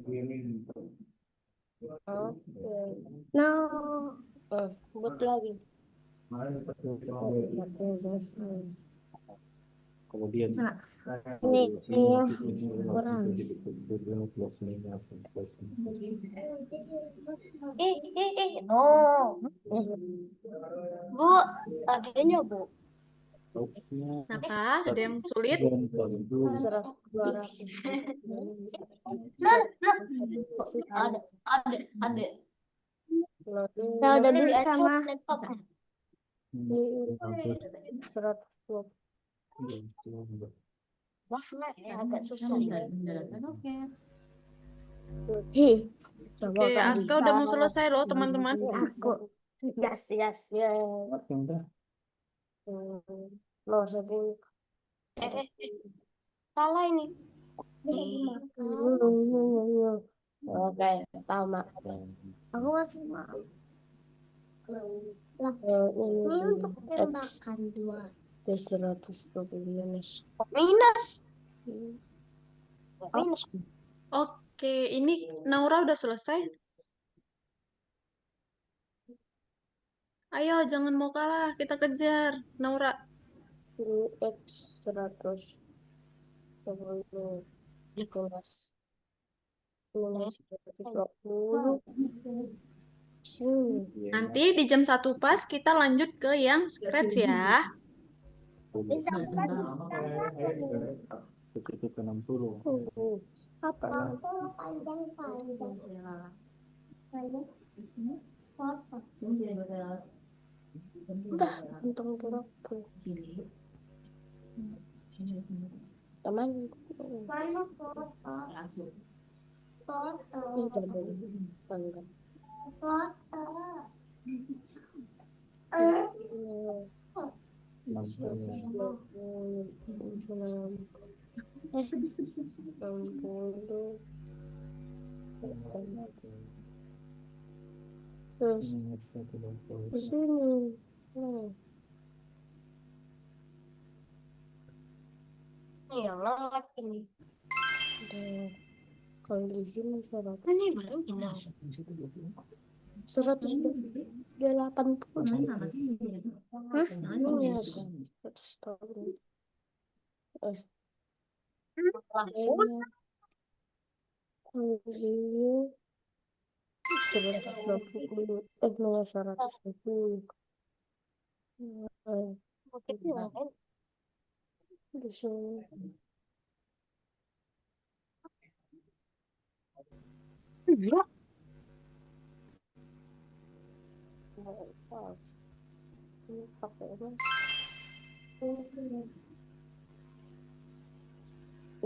Oke. No. Buat lagi. Kemudian Bisa nggak? Ini kurang. plus minus plus Oh. Bu, adanya Bu. minusnya Kenapa? Ada yang sulit? Surat 200. Nah, ada. Nah, udah bisa mah. Laptop. 120. Wah, agak susah ya. Oke. Hi. Oke, Aska udah mau selesai loh, teman-teman. Ini aku. Yes. udah Lo 10. Salah ini. Bisa dimakan. Oke, sama. Aku masih mau. Lah, ini untuk tembakan 120 minus. Minus. Minus. Oke, ini Naura udah selesai. Ayo, jangan mau kalah, kita kejar. Naura, X 120 minus 120. nanti di jam 1 pas kita lanjut ke yang scratch ya. itu ke 60 Apa? Panjang-panjang. Udah, untung buruk. Teman. Mana foto? Foto. Bangga. Foto. Terus di sini. Yang lewat ini. Kalau di sini 100. Ini baru minus. 180. Hah? Minus 100 tahun. Kalau di sini 120. Minus 120. Di sini. Ini pakai mas.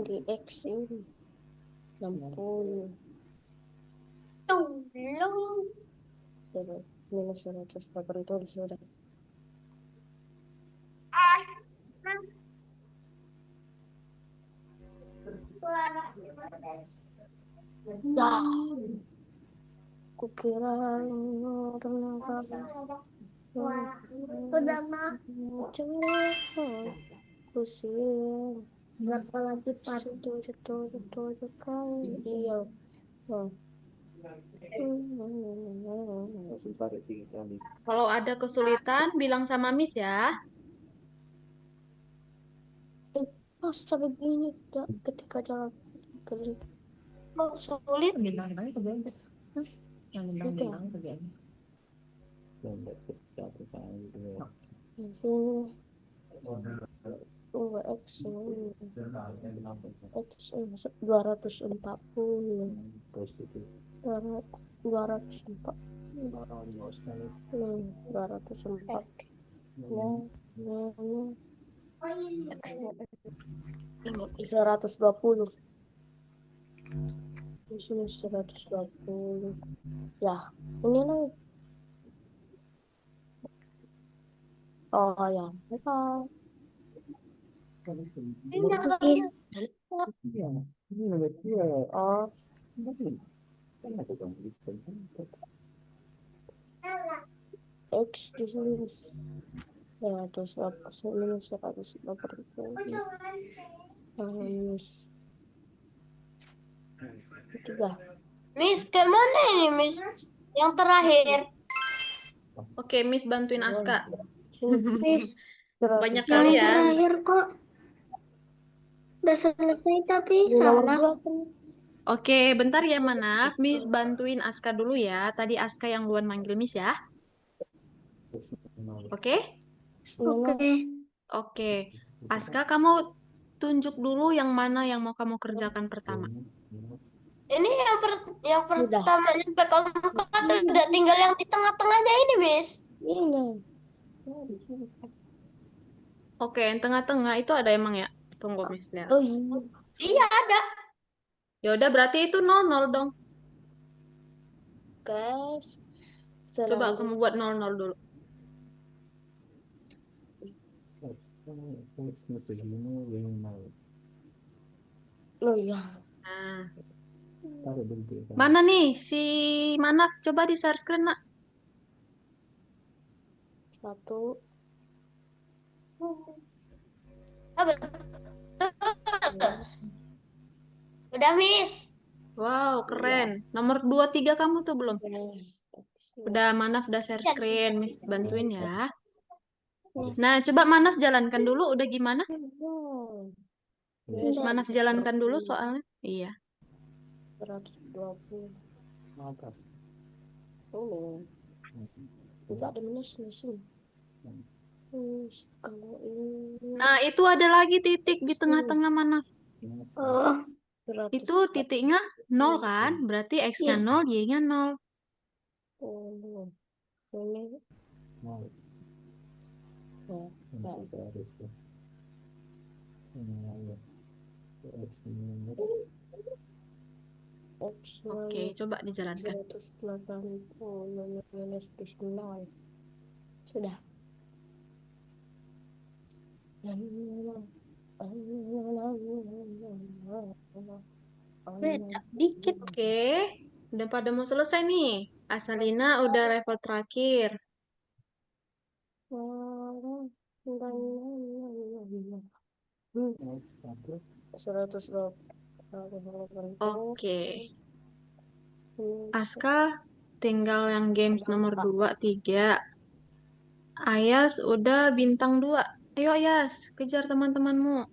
Di X ini 60. Minus 180 sudah. Dah. Kukira ternyata udah mah pusing. Berapa lagi part? Satu sekali. Iya. Kalau ada kesulitan, bilang sama Miss ya. Masa begini ketika jalan kali Kok sulit? Yang bintang kerjaan. di sini 2x x 240 204 204 Ini 120 di sini 120 ya ini nih oh ya betul. Oh X di sini ya terus minus 180 minus 3 Miss, ke mana ini, Miss? Yang terakhir. Oke, Miss bantuin Aska. Miss, Banyak yang kali ya. terakhir kok udah selesai tapi salah. Oke, bentar ya Manaf. Miss bantuin Aska dulu ya. Tadi Aska yang duluan manggil Miss ya. Oke? Oke. Oke. Aska, kamu tunjuk dulu yang mana yang mau kamu kerjakan pertama. Ini yang pertama nyampe keempat udah tinggal yang di tengah-tengahnya ini, Miss. Oke, yang tengah-tengah itu ada emang ya? Tunggu Miss lihat. Oh iya. Iya ada. Ya udah berarti itu 00 dong. Guys, Coba kamu buat 00 dulu. Oh iya. Nah, Taruh dulu tuh, kan. mana nih si Manaf? Coba di share screen, Nak. 1. Ah, betul. Udah, Miss. Wow, keren. Nomor 2, 3 kamu tuh belum? Udah, Manaf udah share screen. Miss bantuin ya. Nah, coba Manaf jalankan dulu. Udah gimana? Manaf jalankan dulu soalnya. Iya. 120. Atas. Oh, tidak ada minus-minus. Kalau ini Nah, itu ada lagi titik di tengah-tengah Manaf. oh, Itu titiknya 0 kan? Berarti X-nya 0, Y-nya 0. ini Mau. Ini harus ya. Ini ya. X minus. Oke, coba dijalankan. 180 minus 9. Sudah. Beda dikit. Oke, udah pada mau selesai nih. Asalina udah level terakhir. X satu. 180. Oke, Aska tinggal yang games nomor 2, 3. Ayas udah bintang 2. Ayo Ayas, kejar teman-temanmu.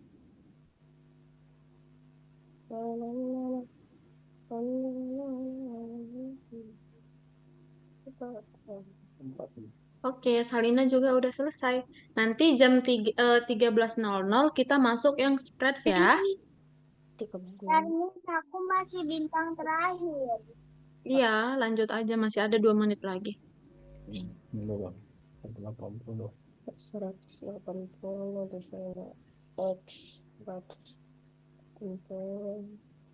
Empat. Oke, Salina juga udah selesai. Nanti jam 13.00 kita masuk yang scratch ya. Aku masih bintang terakhir. Iya, lanjut aja. Masih ada 2 menit lagi. Ini doang. 180. 180 di sana X 180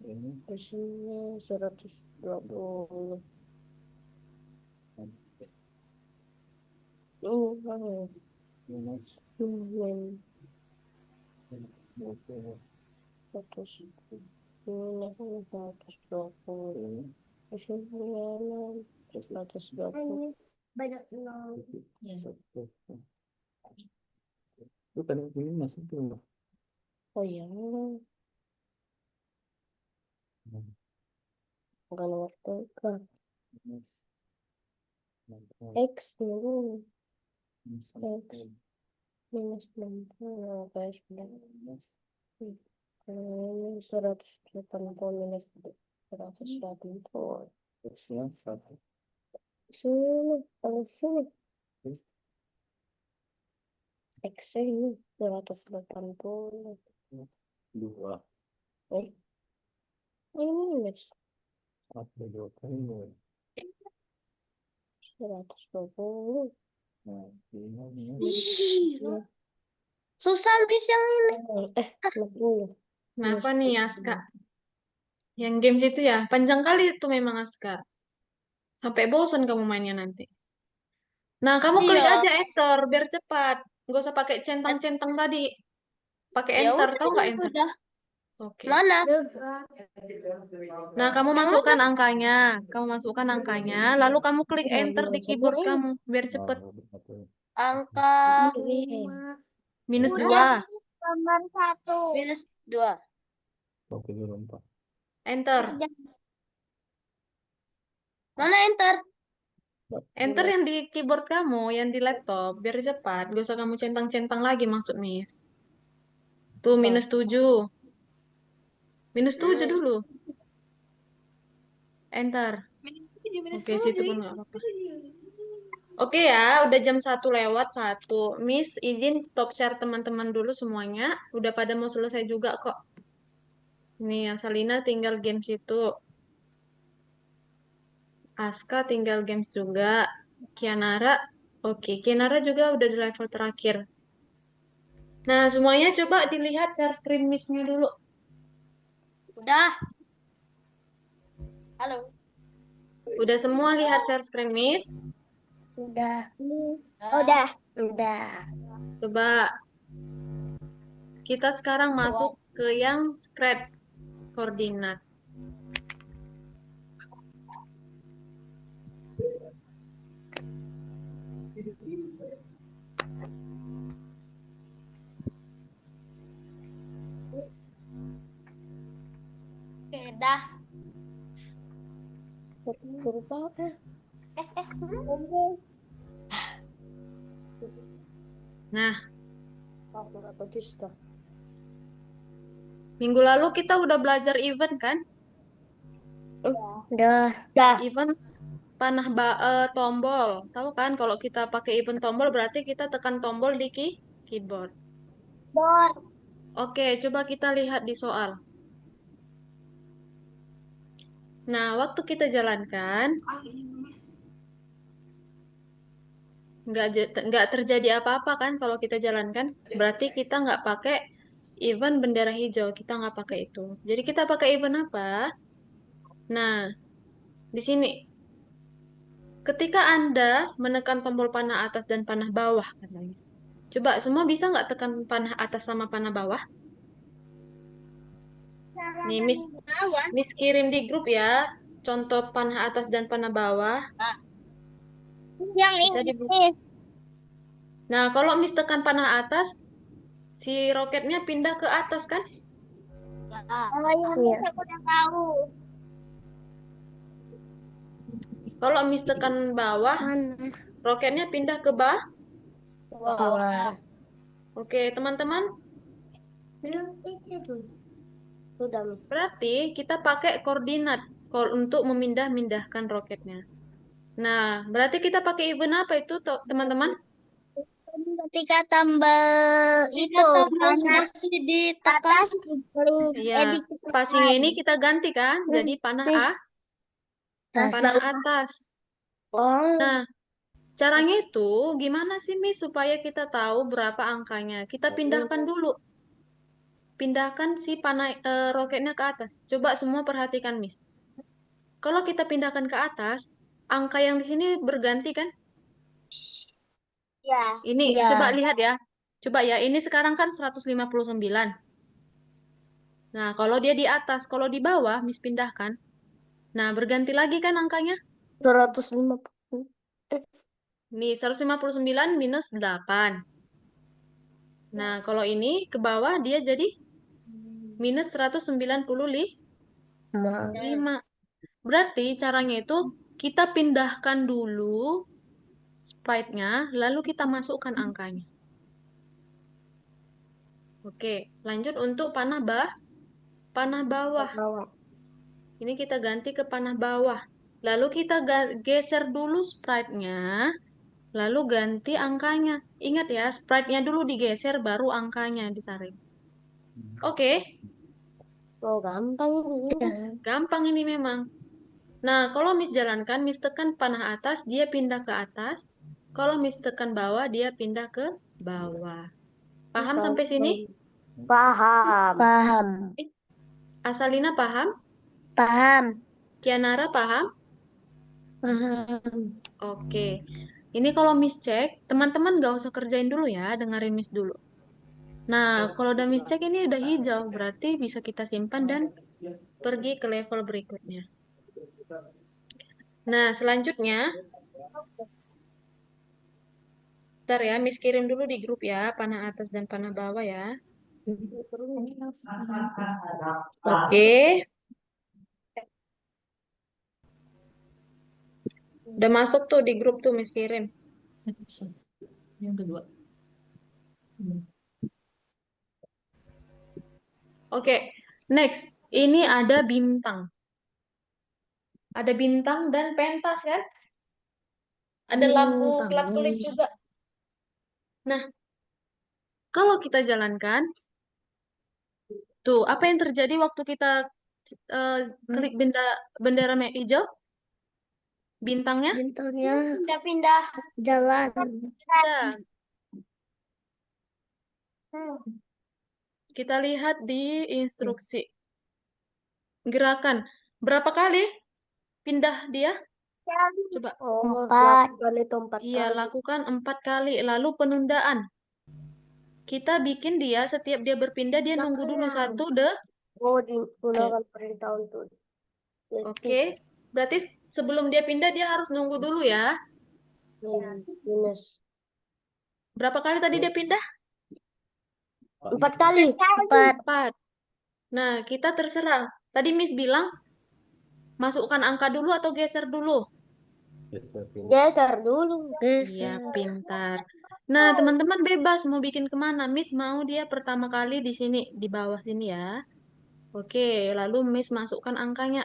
Ini. di sini 120 Minus. min 20. 100 minus 120 di sini 120 Banyak nol. Satu. Itu tadi ini masih tuh. oh iya bukan waktu kan Minus. X minus Minus. minus 60 guys ini 180 minus 180 X-nya satu. sini kalau sini X ini 180 Dua. ini minus Satu dua kali. 120 Nah, ini minus. Susah, Miss, yang ini. 60 Kenapa nih Aska? Yang games itu ya, panjang kali itu memang Aska. Sampai bosan kamu mainnya nanti. Nah, kamu klik Iya. aja enter biar cepat. Nggak usah pakai centang-centang tadi. Pakai Ya enter, udah, tahu nggak enter? udah. Oke. Mana? Nah, kamu Yang masukkan angkanya. Kamu masukkan angkanya, lalu kamu klik enter di keyboard kamu biar cepet. angka Minus udah 2. gambar 1. Minus 2. Oke, dulu empat. Enter. Mana enter? Enter yang di keyboard kamu, yang di laptop, biar cepat. Gak usah kamu centang-centang lagi maksud Miss. Tuh, -7. -7 dulu. Enter. Oke, situ pun nggak apa-apa. Oke ya, udah jam 1 lewat 1. Miss, izin stop share teman-teman dulu semuanya. Udah pada mau selesai juga kok. Nih, Asalina tinggal games itu. Aska tinggal games juga. Kianara, oke. Kianara juga udah di level terakhir. Nah, semuanya coba dilihat share screen Miss-nya dulu. Udah. Halo. Udah semua lihat share screen Miss? Udah. Udah. Udah. Coba kita sekarang masuk ke yang scratch koordinat. Oke, dah. Nah, minggu lalu kita udah belajar event kan? Udah. Event panah tombol. Tahu kan kalau kita pakai event tombol berarti kita tekan tombol di keyboard. Oke, coba kita lihat di soal. Nah, waktu kita jalankan, nggak terjadi apa-apa kan kalau kita jalankan. Berarti kita nggak pakai event bendera hijau, kita nggak pakai itu. Jadi kita pakai event apa? Nah, di sini. Ketika Anda menekan tombol panah atas dan panah bawah, katanya. Coba, semua bisa nggak tekan panah atas sama panah bawah? Nih, Miss kirim di grup ya. Contoh panah atas dan panah bawah. Yang Bisa di Nah, kalau Miss tekan panah atas, si roketnya pindah ke atas kan? Iya. aku udah tahu. Kalau Miss tekan bawah, Mana? roketnya pindah ke bawah. Bawah. Oke, teman-teman. Sudah. Berarti kita pakai koordinat untuk memindah-mindahkan roketnya. Nah, berarti kita pakai event apa itu, teman-teman? Ketika tambal itu masih ditekan Iya, spasinya ini kita ganti kan, jadi panah panah atas. Oh. Nah, caranya itu gimana sih, Miss, supaya kita tahu berapa angkanya? Kita pindahkan dulu. Pindahkan si panah roketnya ke atas. Coba semua perhatikan, Miss. Kalau kita pindahkan ke atas, angka yang di sini berganti kan? Ya. Ini Ya. coba lihat ya. Coba ya, ini sekarang kan 159. Nah, kalau dia di atas, kalau di bawah, Miss pindahkan. Nah, berganti lagi kan angkanya? 250. Nih, 159 minus 8. Nah, kalau ini ke bawah dia jadi minus 195. Berarti caranya itu kita pindahkan dulu sprite-nya, lalu kita masukkan angkanya. Oke, lanjut untuk panah bawah. Ini kita ganti ke panah bawah. Lalu kita geser dulu sprite-nya, lalu ganti angkanya. Ingat ya, sprite-nya dulu digeser, baru angkanya ditarik. Oke, Oh, gampang. gampang ini memang. Nah, kalau Miss jalankan, Miss tekan panah atas, dia pindah ke atas. Kalau Miss tekan bawah, dia pindah ke bawah. Paham sampai sini? Paham. Paham. Asalina paham? Paham. Kianara paham? Paham. Oke. Ini kalau Miss cek, teman-teman gak usah kerjain dulu ya, dengerin Miss dulu. Nah, kalau udah Miss cek ini udah hijau, berarti bisa kita simpan dan pergi ke level berikutnya. Nah, selanjutnya, ntar ya, Miss kirim dulu di grup ya, panah atas dan panah bawah ya. Oke. Udah masuk tuh di grup tuh Miss kirim. Yang kedua. Oke, next. Ini ada bintang. Ada bintang dan pentas kan? Ada lampu Bintang. kelap-kelip juga. Nah, kalau kita jalankan, tuh apa yang terjadi waktu kita klik bendera merah hijau? Bintangnya Bintangnya Pindah-pindah. jalan. ada. Kita lihat di instruksi. Gerakan. Berapa kali pindah dia? Coba. Lakukan itu 4 Iya, kali. lakukan 4 kali. Lalu penundaan. Kita bikin dia, setiap dia berpindah, dia nunggu dulu satu Oh, digunakan perintah untuk Oke. Berarti sebelum dia pindah, dia harus nunggu dulu ya. minus Berapa kali tadi dia pindah? 4 kali. 4. 4. Nah, kita terserah. Tadi Miss bilang, masukkan angka dulu atau geser dulu? Geser dulu. Iya, pintar. Nah, teman-teman bebas mau bikin kemana. Miss mau dia pertama kali di sini, di bawah sini ya. Oke, lalu Miss masukkan angkanya.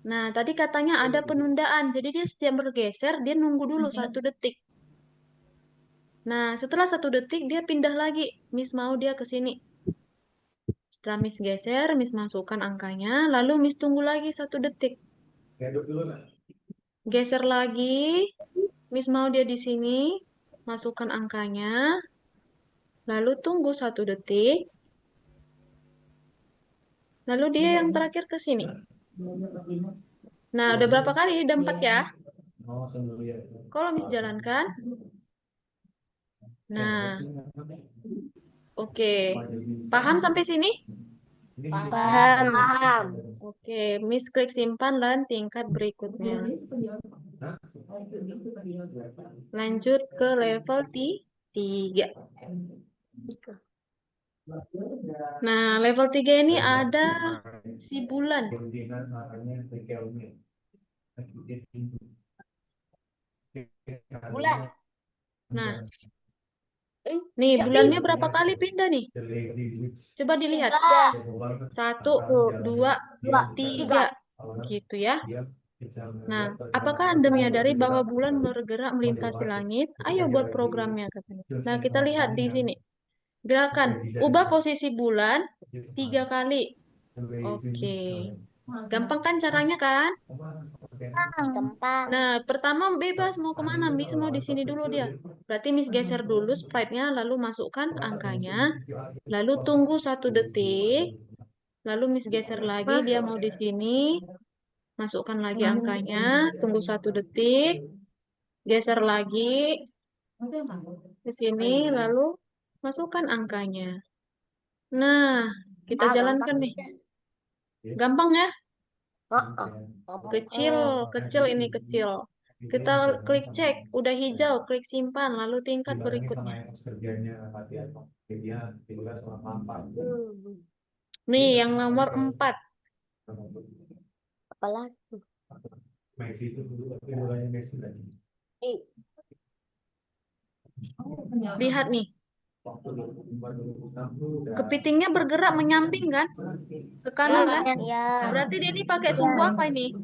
Nah, tadi katanya ada penundaan. Jadi dia setiap bergeser, dia nunggu dulu 1 detik. Nah, setelah 1 detik, dia pindah lagi. Miss mau dia ke sini. Setelah Miss geser, Miss masukkan angkanya. Lalu Miss tunggu lagi 1 detik. Geser lagi. Miss mau dia di sini. Masukkan angkanya. Lalu tunggu 1 detik. Lalu dia yang terakhir ke sini. Nah, udah berapa kali? Udah 4 ya. Kalau Miss jalankan. Nah, oke. Paham sampai sini? Paham. Oke, Miss klik simpan dan tingkat berikutnya. Lanjut ke level 3. Nah, level 3 ini ada si bulan. Bulan. Nah, nih bulannya berapa kali pindah nih? Coba dilihat. 1, 2, 3. Gitu ya. Nah, apakah Anda menyadari bahwa bulan bergerak melintasi langit? Ayo buat programnya, katanya. Nah, kita lihat di sini. Gerakan. Ubah posisi bulan 3 kali. Oke. Gampang kan caranya kan? Gampang. Nah, pertama bebas mau kemana? Miss mau di sini dulu dia. Berarti Miss geser dulu sprite-nya, lalu masukkan angkanya, lalu tunggu 1 detik, lalu Miss geser lagi, dia mau di sini, masukkan lagi angkanya, tunggu 1 detik, geser lagi ke sini, lalu masukkan angkanya. Nah, kita jalankan nih. Gampang ya? Kecil, kecil ini kecil. Kita klik cek, udah hijau, klik simpan, lalu tingkat berikutnya. Nih, yang nomor 4. Apalagi. Lihat nih, kepitingnya bergerak menyamping kan? Ke kanan kan? Ya, Berarti dia ini pakai sumbu apa ini?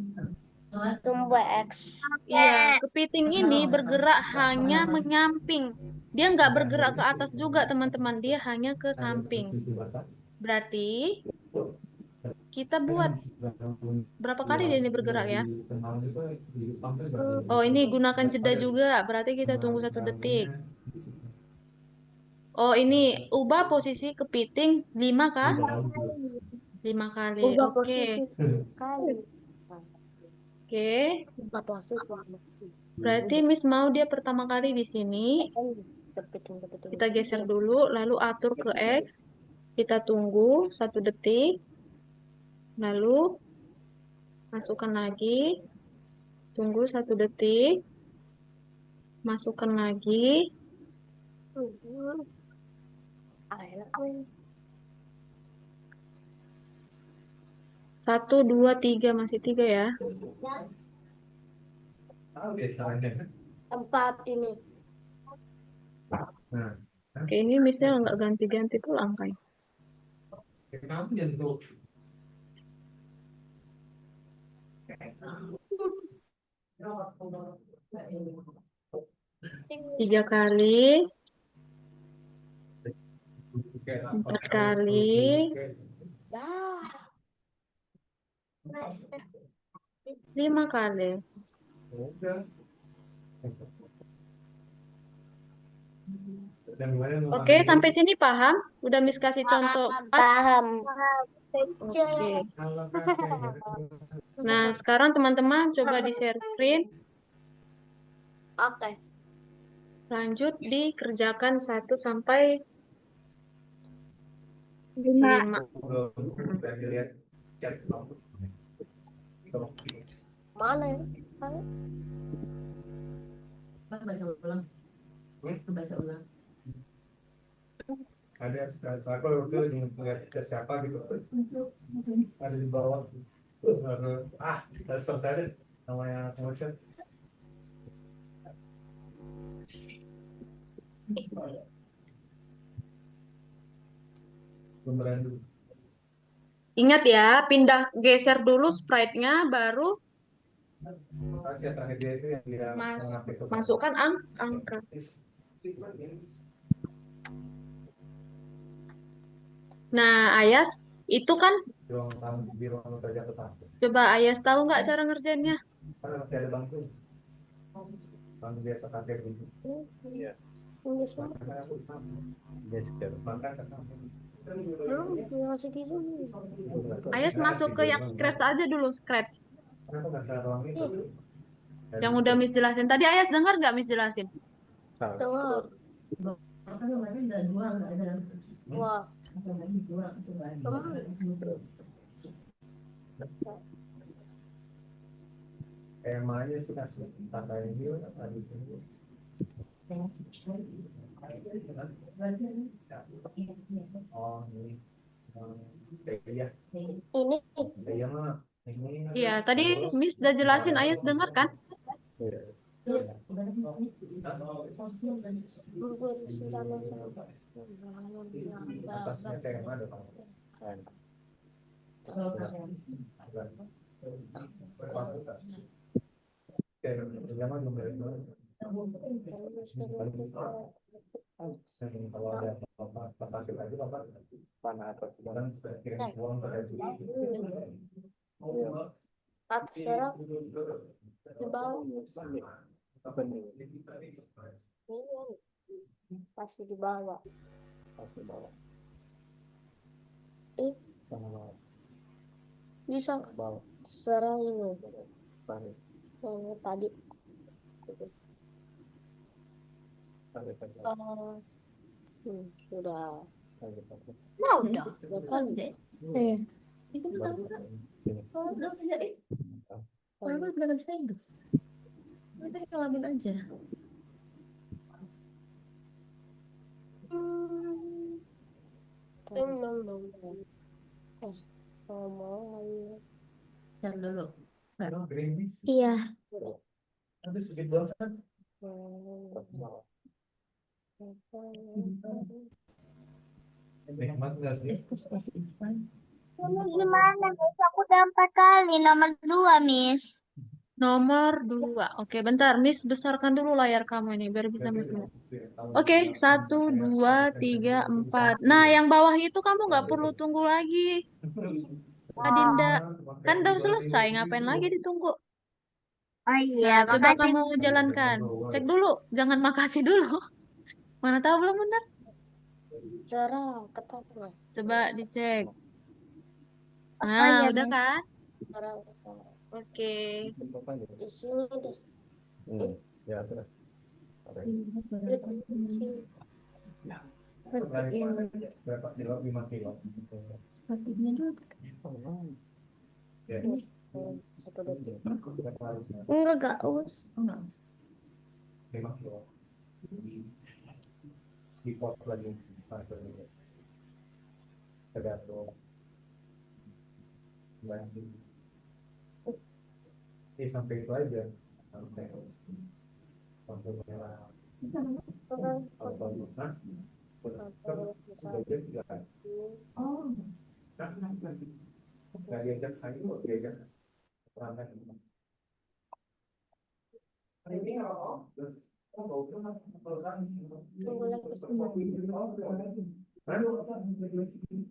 tumbuh X. Iya, kepiting ini bergerak hanya menyamping. Dia nggak bergerak ke atas juga, teman-teman. Dia hanya ke samping. Berarti kita buat berapa kali dia ini bergerak ya? Oh, ini gunakan jeda juga. Berarti kita tunggu 1 detik. Oh, ini ubah posisi kepiting 5 kah? 5 kali. Ubah Oke. posisi kali. Oke. Ubah posisi. Berarti Miss mau dia pertama kali di sini. Kepiting. Kita geser dulu, lalu atur ke X. Kita tunggu 1 detik. Lalu masukkan lagi. Tunggu 1 detik. Masukkan lagi. 1, 2, 3. Masih 3 ya. Tempat ini. Oke, ini misalnya nggak ganti-ganti tuh angkanya. Tiga kali, 4 kali, Dah. 5 kali. Oke, sampai sini paham? Udah Miss kasih contoh 4. Paham. Oke. Nah, sekarang teman-teman coba di share screen. Oke. Lanjut dikerjakan 1 sampai 5. Mana ya? Baca ulang. Baca ulang. Ada aku waktu lagi ngeliat ke siapa gitu, ada di bawah. Udah selesai deh namanya promotion. Beneran dulu. Ingat ya, pindah geser dulu sprite-nya, baru Yang terakhir dia itu yang dia masukkan angka. Nah, Ayas, itu kan di ruang kerja tetap. coba Ayas tahu nggak cara ngerjainnya? Karena masih ada bangku. Bangku biasa pakai gitu. Iya. Makanya aku sama. Geser. Makanya ketemu. Belum masih di sini. Ayas masuk ke yang scratch aja dulu, scratch. Kenapa nggak ke ruang itu? Yang udah Miss jelasin. Tadi Ayas dengar nggak Miss jelasin? Dengar. Kan kemarin ada dua, nggak ada. Wah. Lagi dua, coba. Emangnya sih kasih tanda ini lagi tunggu. Oh ini. Iya. Ini Iya mah. Ini. Iya, tadi Miss udah jelasin, Ayas dengar kan? bubur secara sama. Atasnya kayak mana Pak? Kayak zaman belum dari dulu. Kalau ada apa pas sakit lagi Bapak panah atau sekarang sudah kirim uang ke Haji. Atas serap di bawah. Apa nih? Ini pasti di bawah. Pasti bawa. Sama Bisa bawa. serang ini. Pasti. Yang tadi. Sudah. Nah, udah. Udah kali. Iya. Itu kenapa? Oh, udah kerjain. Kenapa bilang bisa itu? Nanti ngalamin aja. Ngomong lagi. Jangan dulu. Iya. Tapi sedikit banget. Nikmat nggak sih? Terus pasti Ivan. Nomor gimana, Miss? Aku udah 4 kali. Nomor 2, Miss. Nomor 2. Oke, bentar. Miss besarkan dulu layar kamu ini, biar bisa Miss lihat. Oke, 1, 2, 3, 4. Nah, yang bawah itu kamu nggak perlu tunggu lagi. Adinda, kan udah selesai. Ngapain lagi ditunggu? Oh iya, Nah, coba makasih. kamu jalankan. Cek dulu. Jangan makasih dulu. Mana tahu belum benar. Cara ketat, Mas. Coba dicek. Oh Nah, iya, udah Miss. kan? Cara Oke. di sini deh. Ya, terus. Berapa kilo? 5 kilo. Statifnya dulu. Ya. Satu detik. Berapa? Enggak us. Oh, enggak usah. 5 kilo. Di pot lagi. Tergantung. Sampai itu aja. Lampu merah. Oke. Hah? Oh, Nggak diajak lagi kok diajak perangkat. Ini apa? Tunggu lagi sebentar.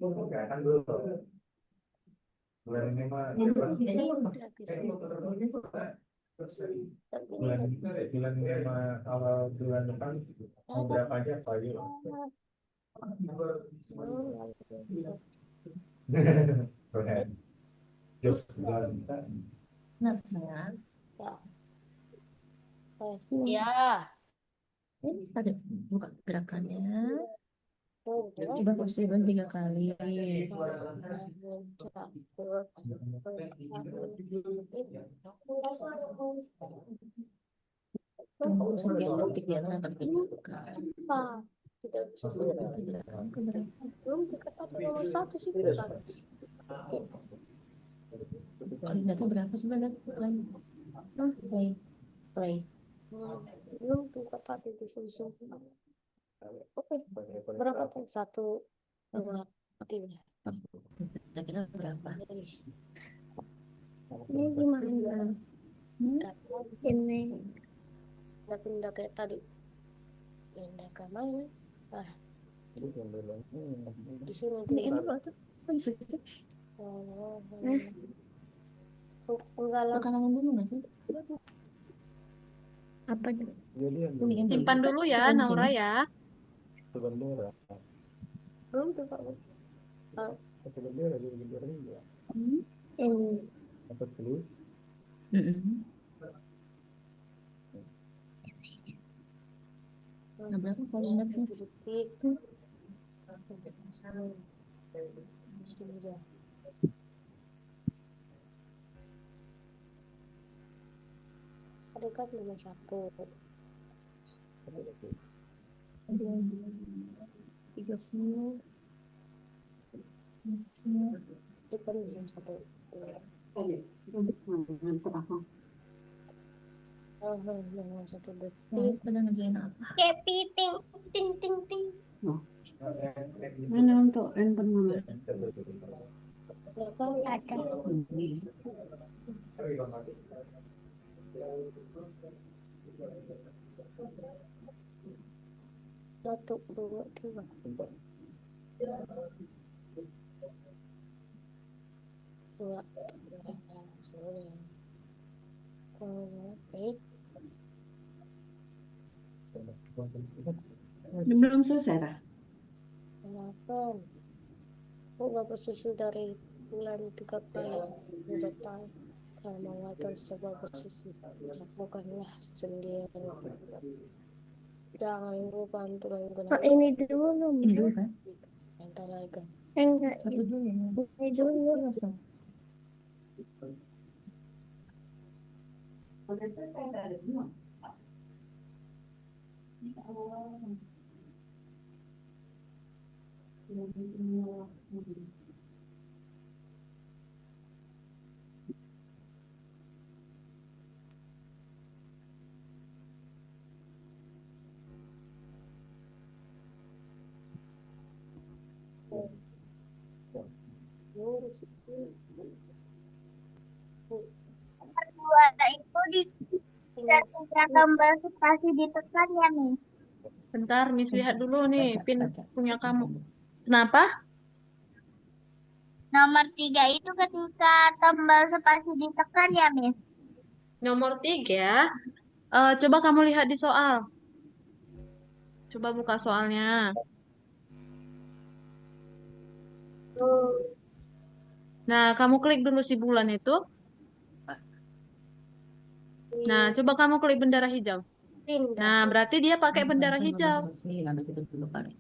Oke, kan dulu. Bulan ini mah lagi bulan sebentar. bulan ini mah awal bulan depan mau berapa aja apa aja. Keren. Jos bulan. nah, sayang. Ya. Ini ada buka gerakannya. Tuh, Coba positif 3 kali. Tunggu sekian detik dia akan dibuka. Tidak bisa Gerakan keberapa? belum dikata nomor satu sih bukan. Koordinatnya berapa? Coba lihat play. Play. Play. Belum dikata di sini. Oke, berapa tuh? 1, 2, 3. Kira-kira berapa? Ini gimana? Ini Pindah kayak tadi. Pindah ke mana? Di sini Ini dulu. dulu tuh. Enggak lah. Bakalan dulu nggak sih? apa tuh? Iniin Simpan dulu ya, Tekan Naura sini. ya. Belum juga. Ini Mm-mm. Nah, berapa koordinatnya? Detik. Sini aja. Ada kan 51. 30. Itu kan 51. Oh, 51 Nah, detik. pada ngerjain apa? kepiting ting ting ting. Mana untuk handphone mama? Ya kan? Ada. Satu, dua, tiga. Dua, tiga, sudah. Oke. Belum selesai dah. 8. Ubah posisi dari bulan 3 kali. Udah tahu. Kalau mau atur sebuah posisi, lakukanlah sendiri. Jangan lupa untuk Oh, menggunakan ini dulu. Ini dulu kan? antara lain. Enggak, Satu dulu ya. ini dulu. Langsung. Dua itu di gambar pasti ditekan ya nih. Bentar, Miss lihat dulu nih pin Baca. punya kamu. Kenapa? Nomor 3 itu ketika tombol spasi ditekan ya, Miss. Nomor 3. Coba kamu lihat di soal. Coba buka soalnya. Nah, kamu klik dulu si bulan itu. Nah, coba kamu klik bendera hijau. Pindah. Nah, berarti dia pakai bendera Langsung hijau. sih, ambil itu dulu kali.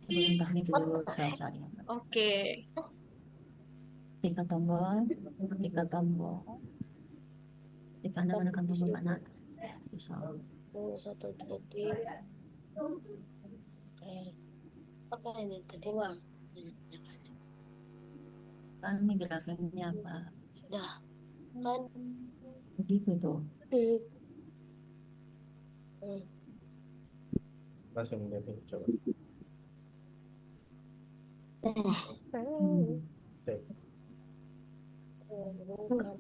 Perintahnya itu dulu soal-soalnya. Oke. Ketika tombol, ketika tombol. Ketika Anda menekan tombol mana atas. Itu soal. 1 detik. Apa ini tadi mah? Kan ini gerakannya apa? Sudah. Kan Gitu tuh. Tik. Langsung lihat coba. Cek. Bukan.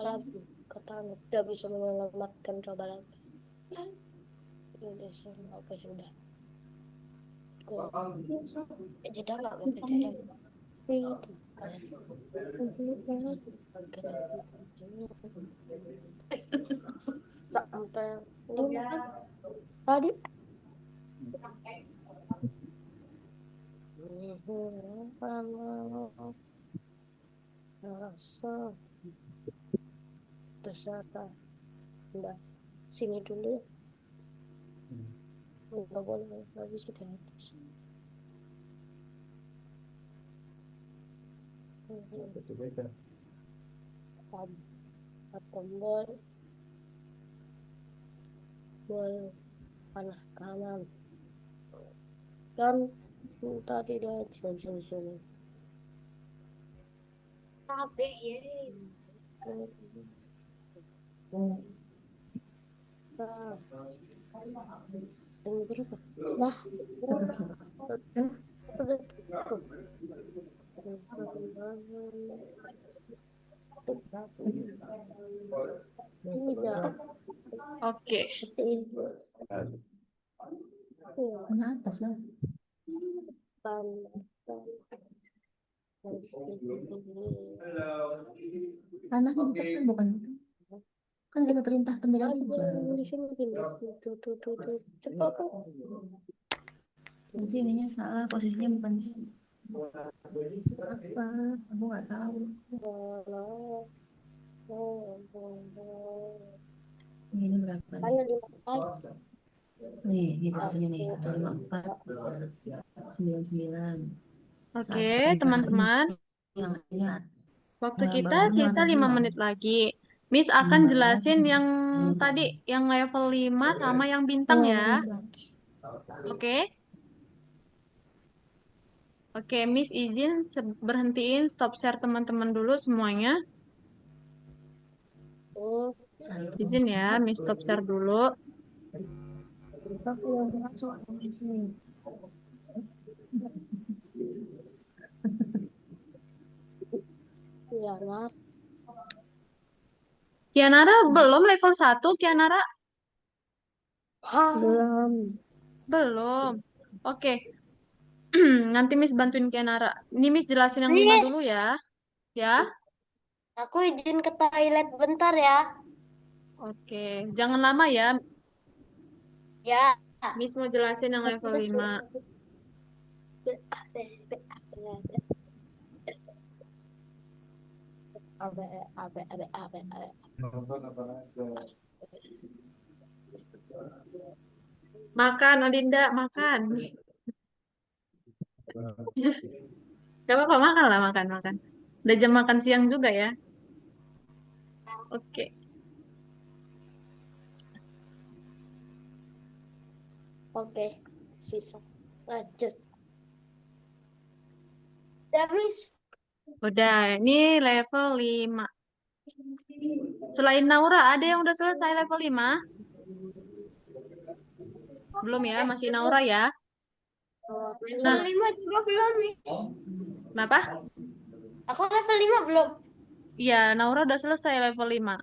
Lagi kata tidak bisa menyelamatkan, coba lagi. Oke, sudah. Jeda nggak BPTM? Itu. Sampai tadi. Rasa terserah. Udah, sini dulu ya. Nggak boleh, nggak bisa di atas. Itu beda. Tombol panah kanan kan tadi dia sini. Tapi ya. Ini berapa? Lah. Udah. Tidak. Oke. Mana atas lah. Panahnya ditekan bukan? Kan ada perintah tombol aja. Di sini gini. Tuh. Cepat. Berarti ininya salah, posisinya bukan di sini. Apa? Aku nggak tahu. Ini berapa nih? Ayo 5 Nih posisinya nih. 54, 99. Oke, Saat teman-teman. yang lihat. Waktu Nah, kita barunya sisa ada 5 belum? menit lagi. Miss akan Baru jelasin lagi. yang Sini. tadi, yang level 5 sama yang bintang ya. Oke? Oke, Miss izin berhentiin stop share teman-teman dulu semuanya. Satu. Izin ya, Miss stop share dulu. Ya, Nar. Kianara belum level 1, Kianara Belum. belum. Oke. Nanti Miss bantuin Kianara. Ini Miss jelasin yang 5 Miss, dulu ya. Ya. aku izin ke toilet bentar ya. Oke, jangan lama ya. Ya. Miss mau jelasin yang level 5. Nonton apa aja. Makan, Odinda, makan. Gak apa-apa, makan lah, makan. Udah jam makan siang juga ya. Oke. Oke, sisa. Lanjut. Ya, Miss. Udah, ini level 5. Selain Naura, ada yang udah selesai level 5? Belum ya, masih Naura ya. Level 5 juga belum, Miss. Kenapa? Aku level 5 belum. Iya, Naura udah selesai level 5.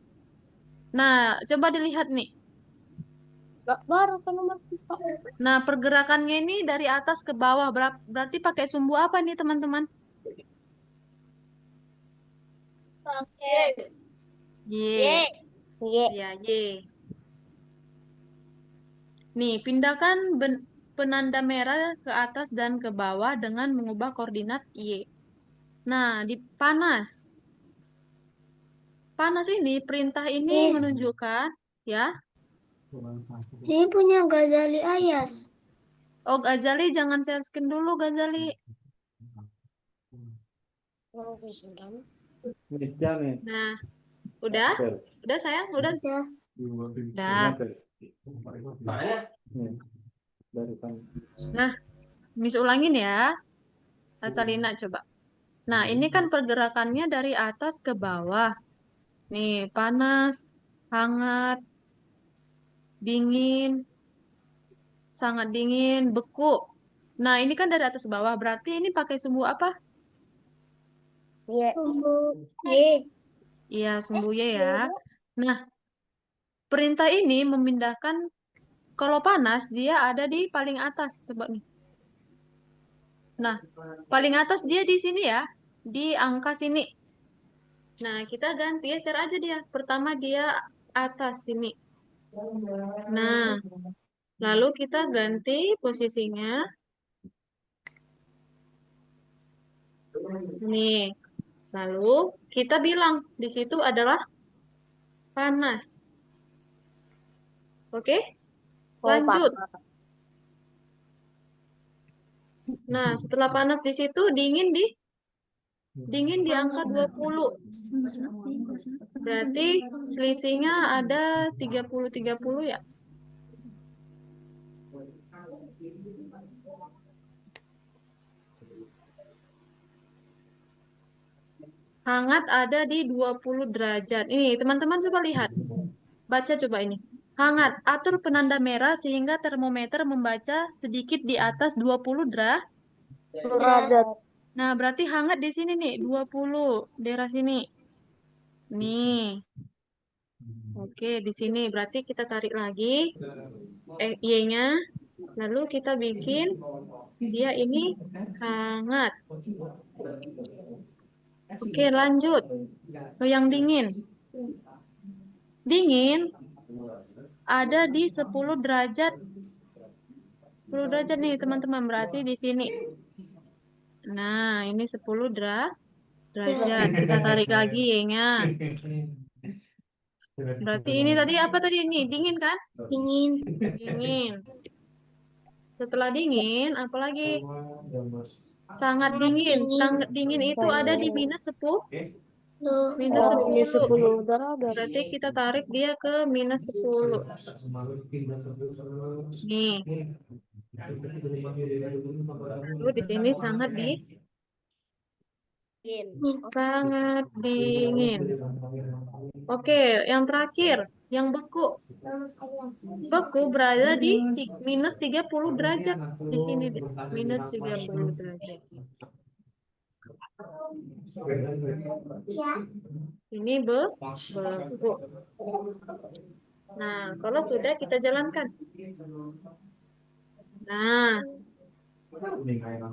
Nah, coba dilihat nih. Baru ke nomor 4. Nah, pergerakannya ini dari atas ke bawah. Berarti pakai sumbu apa nih, teman-teman? Oke. Y. Y. Ya, Y. Nih, pindahkan penanda merah ke atas dan ke bawah dengan mengubah koordinat Y. Nah, di panas. Panas ini, perintah ini Miss. menunjukkan, ya. Ini punya Ghazali Ayas. Oh, Gazali, jangan share screen dulu, Gazali. Oke, sudah. Nih, jangan. Nah, udah? Udah, sayang? Udah? Ya. Udah. Nih, dari sana. Nah, Miss ulangin ya. Salina coba. Nah, ini kan pergerakannya dari atas ke bawah. Nih, panas, hangat, dingin, sangat dingin, beku. Nah, ini kan dari atas ke bawah. Berarti ini pakai sumbu apa? Ye. Iya, sumbu Y ya. Nah, perintah ini memindahkan, kalau panas, dia ada di paling atas. Coba nih. Nah, paling atas dia di sini ya. Di angka sini. Nah, kita ganti, geser aja dia. Pertama dia atas sini. Nah, lalu kita ganti posisinya. Nih, lalu kita bilang di situ adalah panas. Oke? Lanjut. Nah, setelah panas di situ, dingin di angka 20. Berarti selisihnya ada 30 ya. Hangat ada di 20 derajat. Ini, teman-teman coba lihat. Baca coba ini. Hangat, atur penanda merah sehingga termometer membaca sedikit di atas 20 derajat. Nah, berarti hangat di sini nih, 20 daerah sini. Nih. Oke, di sini berarti kita tarik lagi Y-nya. Lalu kita bikin dia ini hangat. Oke, lanjut ke yang dingin. Dingin ada di 10 derajat. 10 derajat nih, teman-teman. Berarti di sini. Nah, ini 10 derajat. Kita tarik lagi Y-nya. Berarti ini tadi apa tadi? Ini dingin kan? Dingin. Dingin. Setelah dingin, apalagi? Sangat dingin. Sangat dingin itu ada di minus 10. Minus 10. Berarti kita tarik dia ke minus 10. Nih. Lalu di sini sangat sangat dingin. Oke, yang terakhir, yang beku. Beku berada di minus 30 derajat. Di sini deh, minus 30 derajat. Ini beku. Nah, kalau sudah kita jalankan. Nah,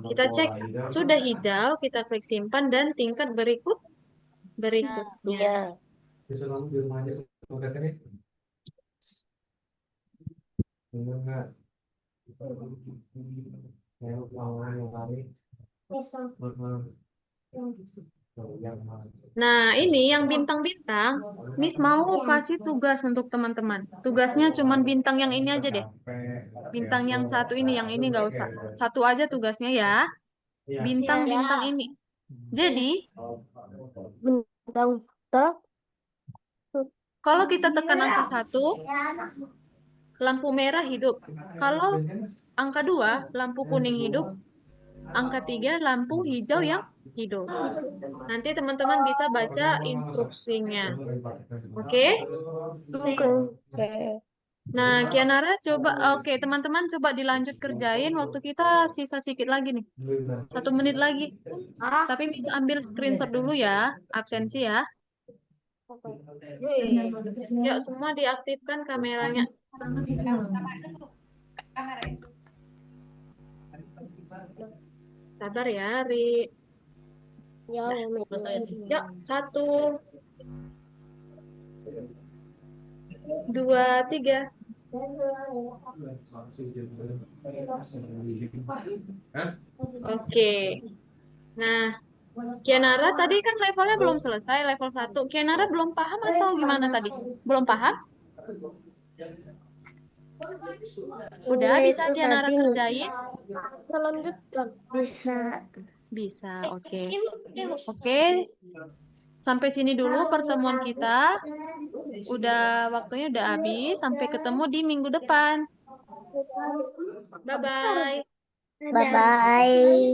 kita cek sudah hijau, kita klik simpan dan tingkat berikutnya. Nah, ini yang bintang-bintang, Miss mau kasih tugas untuk teman-teman. Tugasnya cuma bintang yang ini aja deh. Bintang yang satu ini, yang ini nggak usah. Satu aja tugasnya ya. Bintang-bintang ini. Jadi, Bintang. kalau kita tekan angka 1, lampu merah hidup. Kalau angka 2, lampu kuning hidup. Angka 3, lampu hijau yang hidup. Nanti teman-teman bisa baca instruksinya. Oke? Nah, Kianara coba, oke teman-teman coba dilanjut kerjain. Waktu kita sisa sedikit lagi nih. 1 menit lagi. Tapi bisa ambil screenshot dulu ya, absensi ya. Yuk, semua diaktifkan kameranya. Sabar ya, Ri. Yuk, 1, 2, 3. Oke. Nah, Kianara tadi kan levelnya belum selesai, level 1. Kianara belum paham atau gimana tadi? Belum paham? Udah bisa Kianara kerjain? Lanjutkan. Bisa. Bisa, oke. Oke. Sampai sini dulu pertemuan kita. Waktunya udah habis. Sampai ketemu di minggu depan. Bye-bye. Bye-bye.